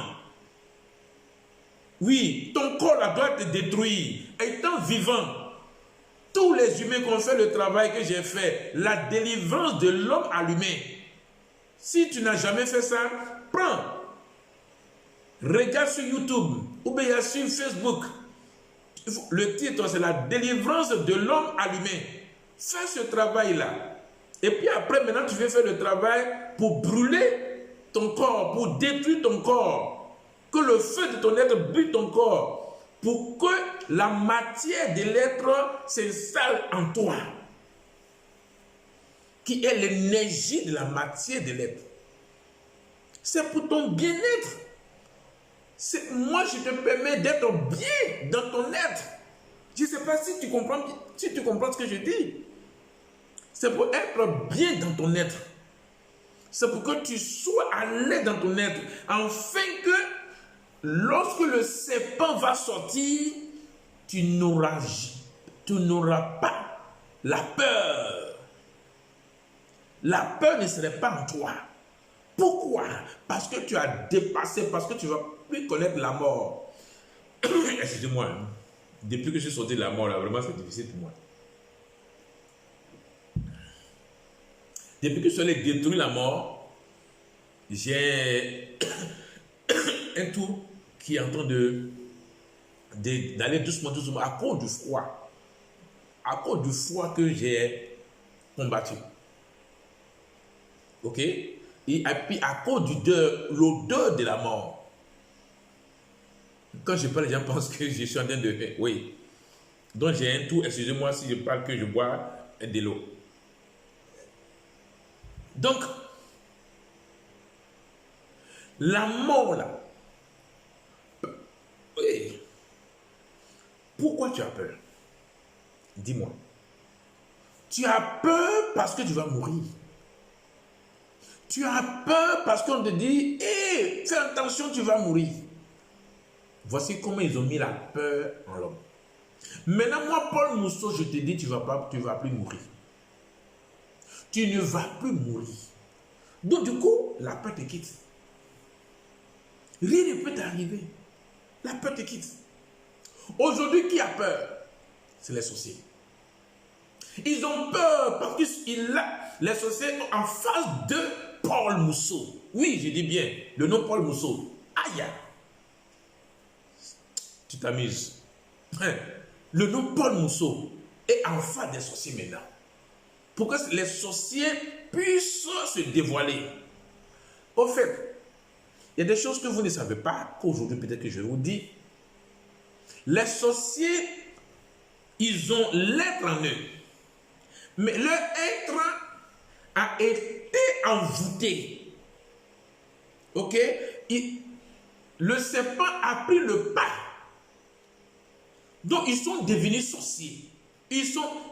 Oui, ton corps là doit te détruire. Étant vivant, tous les humains qui ont fait le travail que j'ai fait, la délivrance de l'homme à l'humain. Si tu n'as jamais fait ça, prends, regarde sur YouTube ou bien sur Facebook. Le titre, c'est la délivrance de l'homme à l'humain. Fais ce travail-là. Et puis après, maintenant, tu veux faire le travail pour brûler ton corps, pour détruire ton corps. Que le feu de ton être brûle ton corps. Pour que la matière de l'être s'installe en toi. Qui est l'énergie de la matière de l'être. C'est pour ton bien-être. Moi, je te permets d'être bien dans ton être. Je ne sais pas si tu comprends ce que je dis. C'est pour être bien dans ton être. C'est pour que tu sois à l'aise dans ton être, afin que lorsque le serpent va sortir, tu n'auras pas la peur. La peur ne serait pas en toi. Pourquoi? Parce que tu as dépassé, parce que tu ne vas plus connaître la mort. Excusez-moi, hein. Depuis que je suis sorti de la mort, là, vraiment c'est difficile pour moi. Depuis que je suis allé détruire la mort, j'ai un tour qui est en train d'aller doucement, doucement, à cause du froid. À cause du froid que j'ai combattu. Ok? Et puis à cause de l'odeur de la mort. Quand je parle, les gens pensent que je suis en train de... Oui. Donc j'ai un tour, excusez-moi si je parle que je bois de l'eau. Donc, la mort là. Oui. Pourquoi tu as peur? Dis-moi. Tu as peur parce que tu vas mourir. Tu as peur parce qu'on te dit, hé, fais attention, tu vas mourir. Voici comment ils ont mis la peur en l'homme. Maintenant, moi, Paul Mousseau, je te dis, tu ne vas plus mourir. Tu ne vas plus mourir. Donc, du coup, la peur te quitte. Rien ne peut t'arriver. La peur te quitte. Aujourd'hui, qui a peur? C'est les sorciers. Ils ont peur parce que les sorciers sont en face de Paul Mousseau. Oui, je dis bien, le nom Paul Mousseau. Aïe! Tu t'amuses. Le nom Paul Mousseau est en face des sorciers maintenant. Pour que les sorciers puissent se dévoiler. Au fait, il y a des choses que vous ne savez pas, qu'aujourd'hui peut-être que je vous dis. Les sorciers, ils ont l'être en eux. Mais leur être a été envoûté. Ok? Le serpent a pris le pas. Donc, ils sont devenus sorciers. Il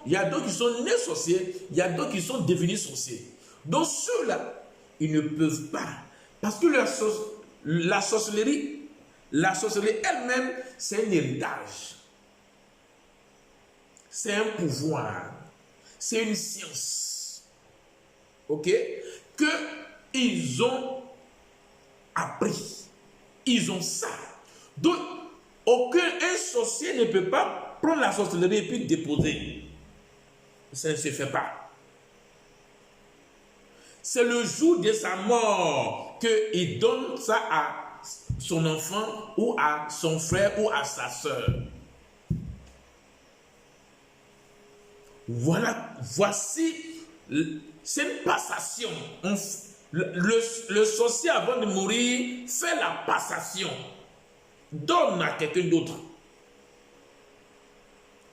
y a d'autres qui sont nés sorciers, il y a d'autres qui sont devenus sorciers. Donc, ceux-là, ils ne peuvent pas. Parce que la sorcellerie elle-même, c'est un héritage. C'est un pouvoir. C'est une science. Ok? Qu'ils ont appris. Ils ont ça. Donc, un sorcier ne peut pas prendre la sorcellerie et puis déposer. Ça ne se fait pas. C'est le jour de sa mort qu'il donne ça à son enfant ou à son frère ou à sa soeur. Voici, c'est une passation. Le sorcier, avant de mourir, fait la passation. Donne à quelqu'un d'autre.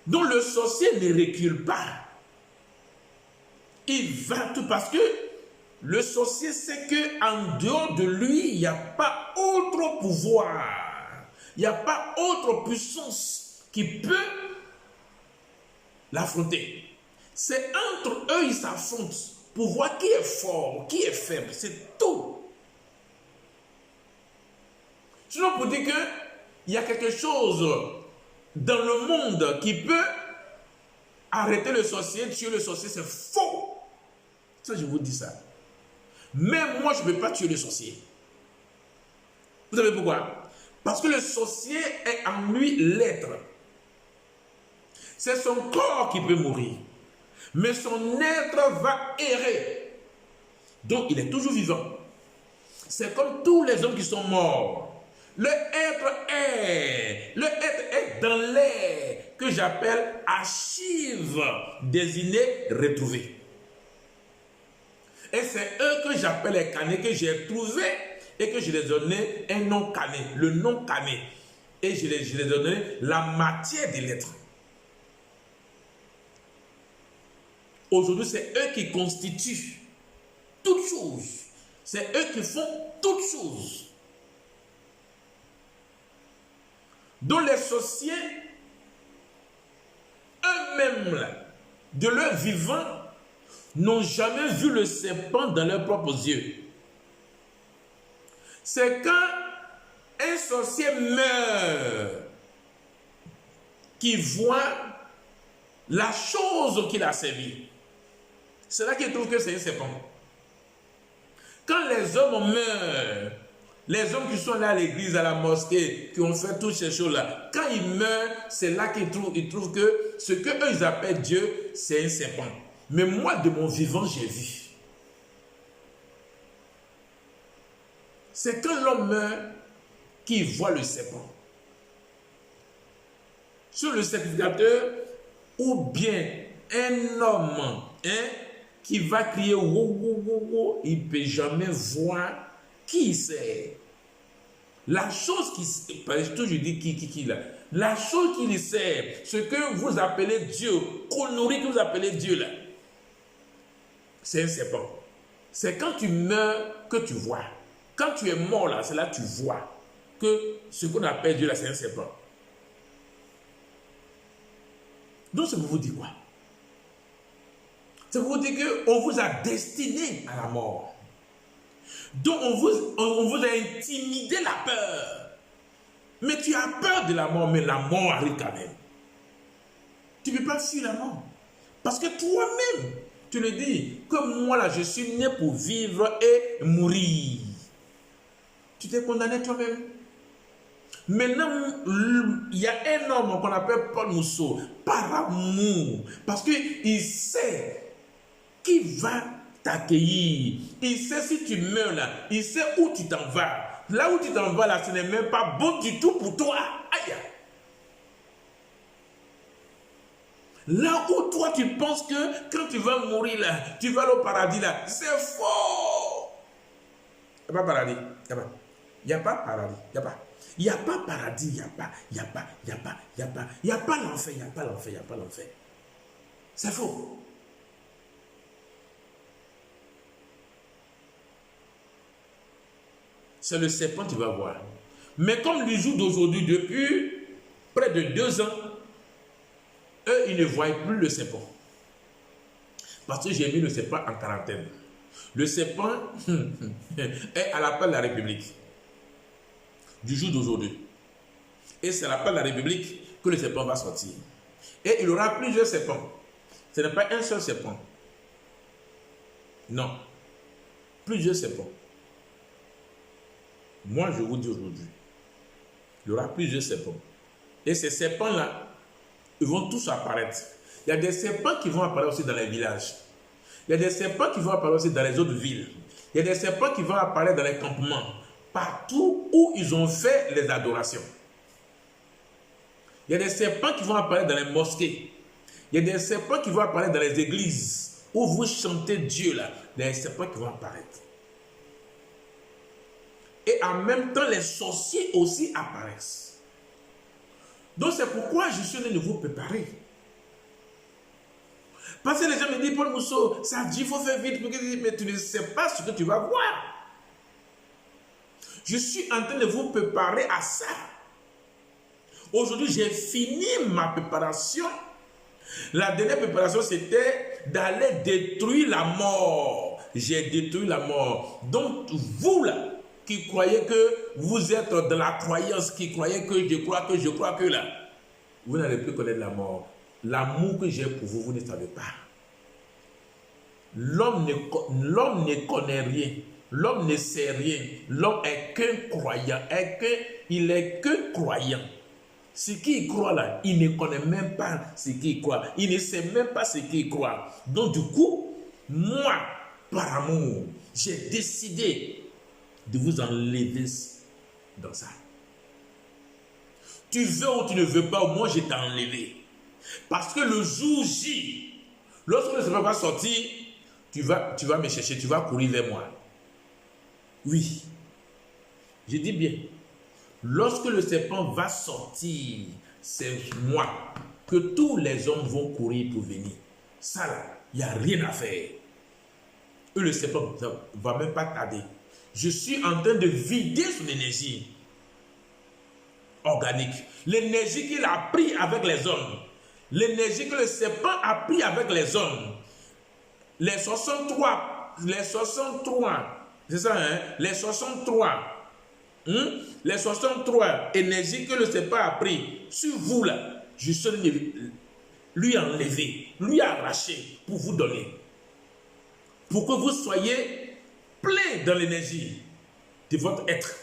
Donc le sorcier ne recule pas. Il va tout parce que le sorcier sait qu'en dehors de lui, il n'y a pas autre pouvoir. Il n'y a pas autre puissance qui peut l'affronter. C'est entre eux, ils s'affrontent pour voir qui est fort, qui est faible. C'est tout. Sinon, pour dire qu'il y a quelque chose dans le monde qui peut arrêter le sorcier, tuer le sorcier, c'est faux. Ça, je vous dis ça. Même moi, je ne peux pas tuer le sorcier. Vous savez pourquoi? Parce que le sorcier est en lui l'être. C'est son corps qui peut mourir. Mais son être va errer. Donc, il est toujours vivant. C'est comme tous les hommes qui sont morts. Le être est dans l'air que j'appelle archives désignées retrouvées. Et c'est eux que j'appelle les canés que j'ai trouvés et que je les ai donné un nom cané, le nom cané. Et je les ai donné la matière de l'être. Aujourd'hui, c'est eux qui constituent toutes choses. C'est eux qui font toutes choses. Donc les sorciers, eux-mêmes, de leur vivant, n'ont jamais vu le serpent dans leurs propres yeux. C'est quand un sorcier meurt qu'il voit la chose qu'il a servie. C'est là qu'il trouve que c'est un serpent. Quand les hommes meurent, les hommes qui sont là à l'église, à la mosquée, qui ont fait toutes ces choses-là, quand ils meurent, c'est là qu'ils trouvent que ce qu'eux ils appellent Dieu, c'est un serpent. Mais moi, de mon vivant, j'ai vu. C'est quand l'homme meurt qu'il voit le serpent. Sur le sacrificateur, ou bien un homme qui va crier wow, wow, wow, wow, il ne peut jamais voir qui c'est. La chose qui, toujours je dis qui là. La chose qui lui sert, ce que vous appelez Dieu, qu'on nourrit, que vous appelez Dieu là, c'est un serpent. C'est quand tu meurs que tu vois. Quand tu es mort là, c'est là que tu vois que ce qu'on appelle Dieu là, c'est un serpent. Donc ça vous dit quoi? Ça vous dit qu'on vous a destiné à la mort. Donc on vous a intimidé la peur. Mais tu as peur de la mort, mais la mort arrive quand même. Tu ne peux pas fuir la mort. Parce que toi-même, tu le dis, comme moi là, je suis né pour vivre et mourir. Tu t'es condamné toi-même. Maintenant, il y a un homme qu'on appelle Paul Mousseau, par amour, parce qu'il sait qui va t'accueillir. Il sait si tu meurs là, il sait où tu t'en vas. Là où tu t'en vas là, ce n'est même pas bon du tout pour toi. Aïe! Là où toi tu penses que quand tu vas mourir là, tu vas aller au paradis là, c'est faux. Il n'y a pas paradis. Il n'y a pas paradis. Il n'y a pas. Il n'y a pas paradis, il n'y a pas l'enfer, il n'y a pas l'enfer. C'est faux. C'est le serpent que tu vas voir. Mais comme le jour d'aujourd'hui, depuis près de 2 ans, eux, ils ne voient plus le serpent. Parce que j'ai mis le serpent en quarantaine. Le serpent est à l'appel de la République. Du jour d'aujourd'hui. Et c'est à l'appel de la République que le serpent va sortir. Et il y aura plusieurs serpents. Ce n'est pas un seul serpent. Non. Plusieurs serpents. Moi, je vous dis aujourd'hui, il y aura plusieurs serpents. Et ces serpents-là, ils vont tous apparaître. Il y a des serpents qui vont apparaître aussi dans les villages. Il y a des serpents qui vont apparaître aussi dans les autres villes. Il y a des serpents qui vont apparaître dans les campements. Partout où ils ont fait les adorations. Il y a des serpents qui vont apparaître dans les mosquées. Il y a des serpents qui vont apparaître dans les églises. Où vous chantez Dieu là. Les serpents qui vont apparaître. Et en même temps, les sorciers aussi apparaissent. Donc c'est pourquoi je suis venu de vous préparer. Parce que les gens me disent, Paul Mousseau, ça dit, il faut faire vite. Mais tu ne sais pas ce que tu vas voir. Je suis en train de vous préparer à ça. Aujourd'hui, j'ai fini ma préparation. La dernière préparation, c'était d'aller détruire la mort. J'ai détruit la mort. Donc, vous là, qui croyez que vous êtes dans la croyance, qui croyez que je crois que là, vous n'allez plus connaître la mort. L'amour que j'ai pour vous, vous ne savez pas. L'homme ne connaît rien. L'homme ne sait rien. L'homme est qu'un croyant. Il est que croyant. Ce qu'il croit là, il ne connaît même pas ce qu'il croit. Il ne sait même pas ce qu'il croit. Donc du coup, moi, par amour, j'ai décidé de vous enlever dans ça. Tu veux ou tu ne veux pas, moi je t'ai enlevé. Parce que le jour J, lorsque le serpent va sortir, tu vas me chercher, tu vas courir vers moi. Oui, je dis bien, lorsque le serpent va sortir, c'est moi que tous les hommes vont courir pour venir. Ça là, il n'y a rien à faire. Et le serpent ne va même pas tarder. Je suis en train de vider son énergie organique. L'énergie qu'il a pris avec les hommes. L'énergie que le serpent a pris avec les hommes. les 63, c'est ça, hein? Les 63 énergies que le Seigneur a pris sur vous là, je suis lui enlevé, lui arraché pour vous donner. Pour que vous soyez plein dans l'énergie de votre être.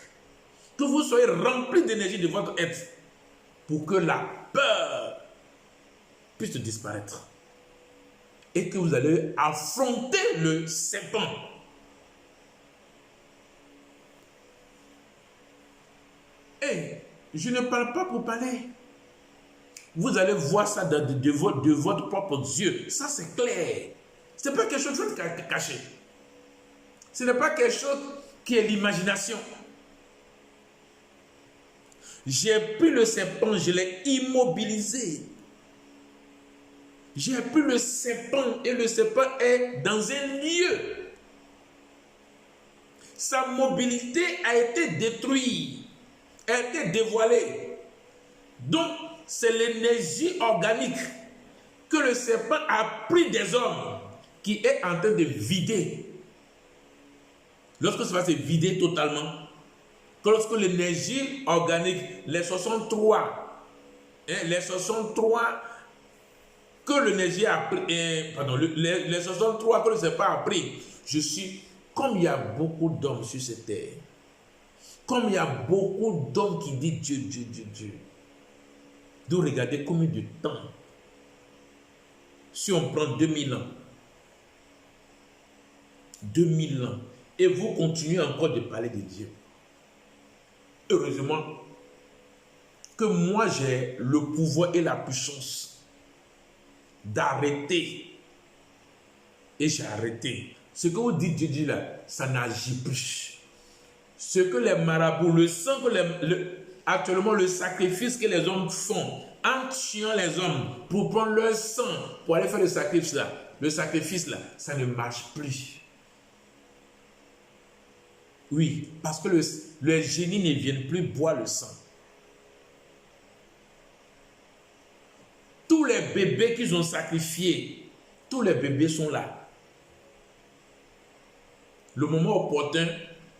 Que vous soyez rempli d'énergie de votre être. Pour que la peur puisse disparaître. Et que vous allez affronter le serpent. Et je ne parle pas pour parler. Vous allez voir ça de votre propre yeux. Ça, c'est clair. Ce n'est pas quelque chose de caché. Ce n'est pas quelque chose qui est l'imagination. J'ai pris le serpent, je l'ai immobilisé. J'ai pris le serpent et le serpent est dans un lieu. Sa mobilité a été détruite, a été dévoilée. Donc, c'est l'énergie organique que le serpent a pris des hommes qui est en train de vider. Lorsque ça va se vider totalement, lorsque l'énergie organique, les 63 que l'énergie a pris, les 63 que le serpent a pris, je suis, comme il y a beaucoup d'hommes sur cette terre, comme il y a beaucoup d'hommes qui disent Dieu, de regarder combien de temps, si on prend 2000 ans, et vous continuez encore de parler de Dieu. Heureusement que moi j'ai le pouvoir et la puissance d'arrêter. Et j'ai arrêté. Ce que vous dites Dieu là, ça n'agit plus. Ce que les marabouts, le sang que actuellement le sacrifice que les hommes font en tuant les hommes pour prendre leur sang pour aller faire le sacrifice là, ça ne marche plus. Oui, parce que les génies ne viennent plus boire le sang. Tous les bébés qu'ils ont sacrifiés, tous les bébés sont là. Le moment opportun,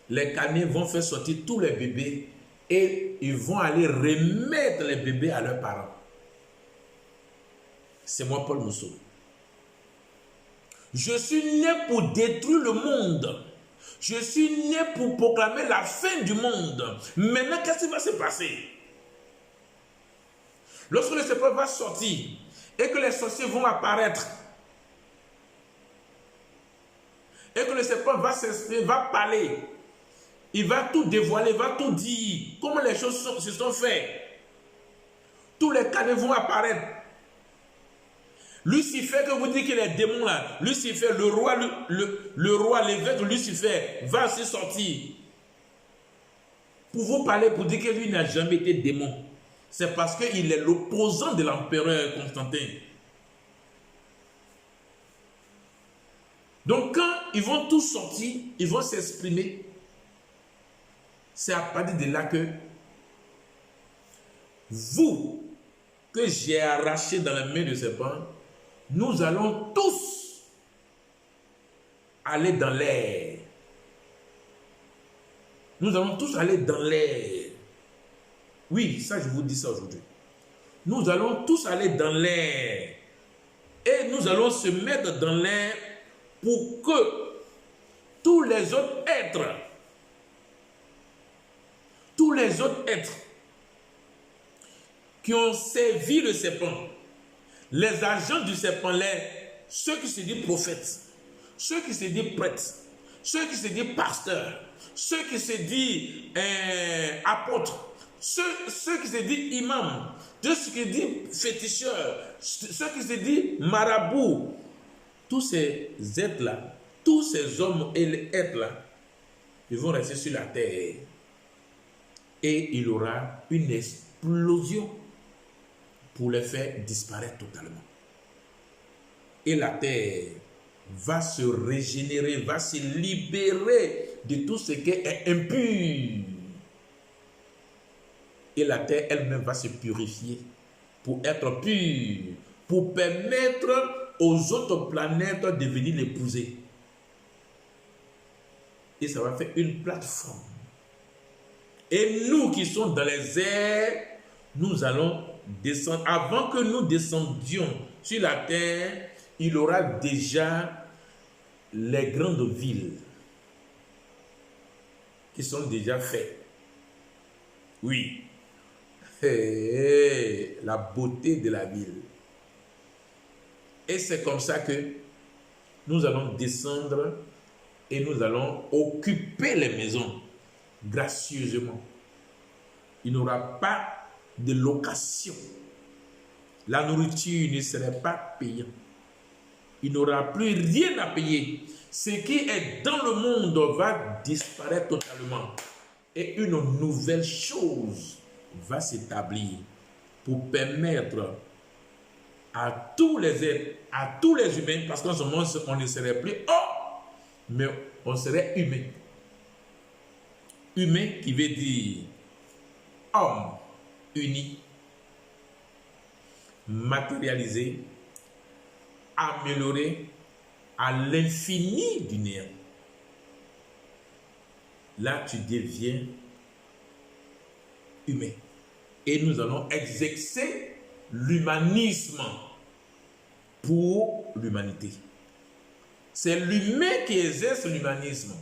les canets vont faire sortir tous les bébés et ils vont aller remettre les bébés à leurs parents. C'est moi, Paul Mousseau. Je suis né pour détruire le monde. Je suis né pour proclamer la fin du monde. Maintenant, qu'est-ce qui va se passer? Lorsque le serpent va sortir et que les sorciers vont apparaître, et que le serpent va s'exprimer, va parler, il va tout dévoiler, il va tout dire, comment les choses se sont faites. Tous les canets vont apparaître. Lucifer, que vous dites qu'il est démon là, Lucifer, le roi, l'évêque Lucifer, va se sortir. Pour vous parler, pour dire que lui n'a jamais été démon. C'est parce qu'il est l'opposant de l'empereur Constantin. Donc quand ils vont tous sortir, ils vont s'exprimer. C'est à partir de là que vous, que j'ai arraché dans la main de serpent, nous allons tous aller dans l'air. Nous allons tous aller dans l'air. Oui, ça je vous dis ça aujourd'hui. Nous allons tous aller dans l'air. Et nous allons se mettre dans l'air pour que tous les autres êtres qui ont servi le serpent, les agents du serpent, ceux qui se disent prophètes, ceux qui se disent prêtres, ceux qui se disent pasteurs, ceux qui se disent apôtres, ceux qui se disent imams, ceux qui se disent féticheurs, ceux qui se disent marabouts, tous ces êtres-là, tous ces hommes et les êtres-là, ils vont rester sur la terre. Et il y aura une explosion pour les faire disparaître totalement. Et la terre va se régénérer, va se libérer de tout ce qui est impur. Et la terre elle-même va se purifier pour être pure, pour permettre aux autres planètes de venir l'épouser. Et ça va faire une plateforme. Et nous qui sommes dans les airs, nous allons descendre. Avant que nous descendions sur la terre, il aura déjà les grandes villes qui sont déjà faites. Oui. La beauté de la ville. Et c'est comme ça que nous allons descendre et nous allons occuper les maisons gracieusement. Il n'y aura pas de location. La nourriture ne serait pas payante. Il n'y aura plus rien à payer. Ce qui est dans le monde va disparaître totalement. Et une nouvelle chose va s'établir pour permettre à tous les êtres, à tous les humains, parce qu'en ce moment, on ne serait plus homme, mais on serait humain. Humain qui veut dire homme uni, matérialisé, amélioré à l'infini du néant. Là, tu deviens humain. Et nous allons exercer l'humanisme pour l'humanité. C'est l'humain qui exerce l'humanisme.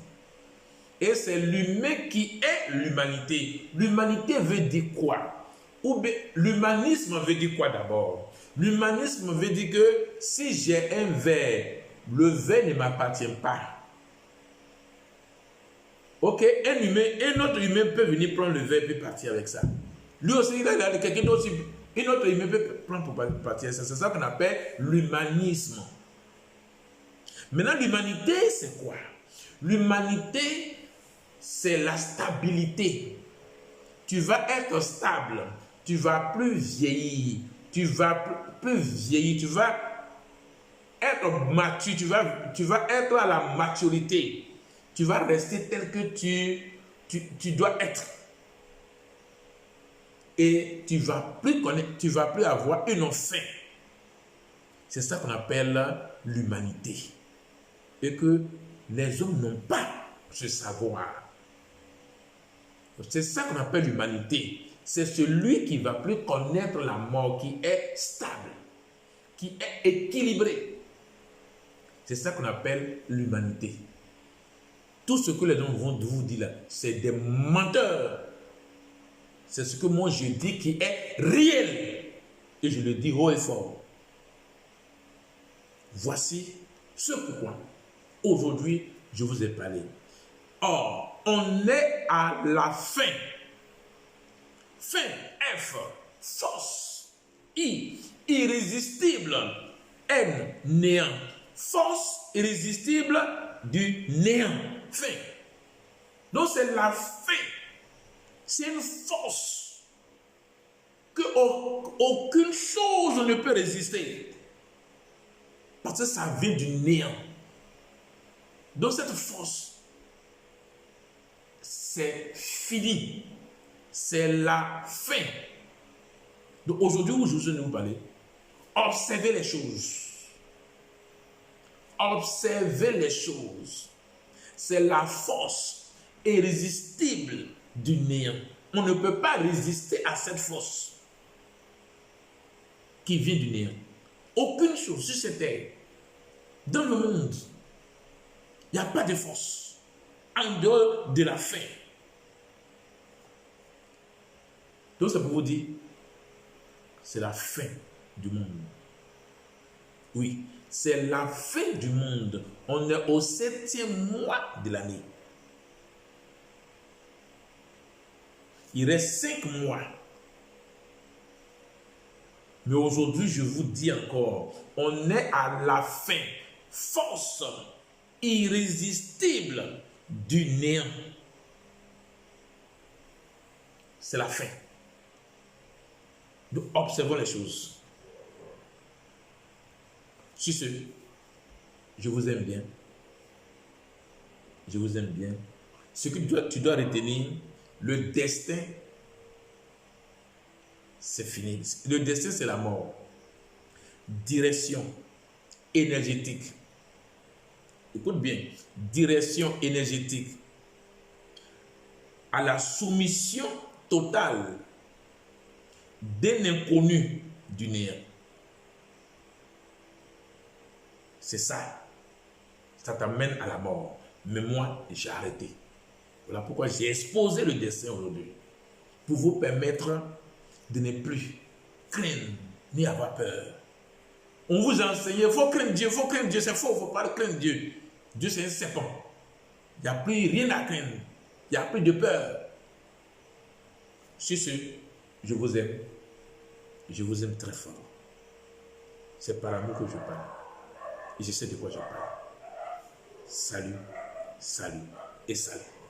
Et c'est l'humain qui est l'humanité. L'humanité veut dire quoi? Ou bien, l'humanisme veut dire quoi d'abord? L'humanisme veut dire que si j'ai un verre, le verre ne m'appartient pas. Ok, un autre humain peut venir prendre le verre et partir avec ça. Lui aussi, il a quelqu'un d'autre, un autre humain peut prendre pour partir. C'est ça qu'on appelle l'humanisme. Maintenant, l'humanité, c'est quoi? L'humanité, c'est la stabilité. Tu vas être stable. Tu vas plus vieillir. Tu vas plus vieillir. Tu vas être mature. Tu vas être à la maturité. Tu vas rester tel que tu dois être. Et tu vas plus avoir une fin. C'est ça qu'on appelle l'humanité. Et que les hommes n'ont pas ce savoir. C'est ça qu'on appelle l'humanité. C'est celui qui ne va plus connaître la mort, qui est stable, qui est équilibré. C'est ça qu'on appelle l'humanité. Tout ce que les gens vont vous dire là, c'est des menteurs. C'est ce que moi je dis qui est réel. Et je le dis haut et fort. Voici ce pourquoi aujourd'hui je vous ai parlé. Or, on est à la fin. Fin, F, force, I, irrésistible, N, néant. Force irrésistible du néant. Fin. Donc c'est la fin. C'est une force que aucune chose ne peut résister. Parce que ça vient du néant. Donc cette force, c'est fini. C'est la fin. Donc aujourd'hui, où je vais vous parler, observez les choses. Observez les choses. C'est la force irrésistible du néant. On ne peut pas résister à cette force qui vient du néant. Aucune chose sur cette terre, dans le monde, il n'y a pas de force en dehors de la fin. Donc ça peut vous dire, c'est la fin du monde. Oui, c'est la fin du monde. On est au 7e mois de l'année. Il reste 5 mois. Mais aujourd'hui, je vous dis encore, on est à la fin. Force irrésistible du néant. C'est la fin. Donc, observons les choses. Sur ce, je vous aime bien. Je vous aime bien. Ce que tu dois retenir, le destin, c'est fini. Le destin, c'est la mort. Direction, énergétique. Écoute bien, direction énergétique à la soumission totale d'un inconnu du néant. C'est ça. Ça t'amène à la mort. Mais moi, j'ai arrêté. Voilà pourquoi j'ai exposé le destin aujourd'hui. Pour vous permettre de ne plus craindre ni avoir peur. On vous a enseigné, il faut craindre Dieu, c'est faux, il ne faut pas craindre Dieu. Dieu c'est un serpent. Il n'y a plus rien à craindre. Il n'y a plus de peur. Sur ce, je vous aime. Je vous aime très fort. C'est par amour que je parle. Et je sais de quoi je parle. Salut, salut et salut.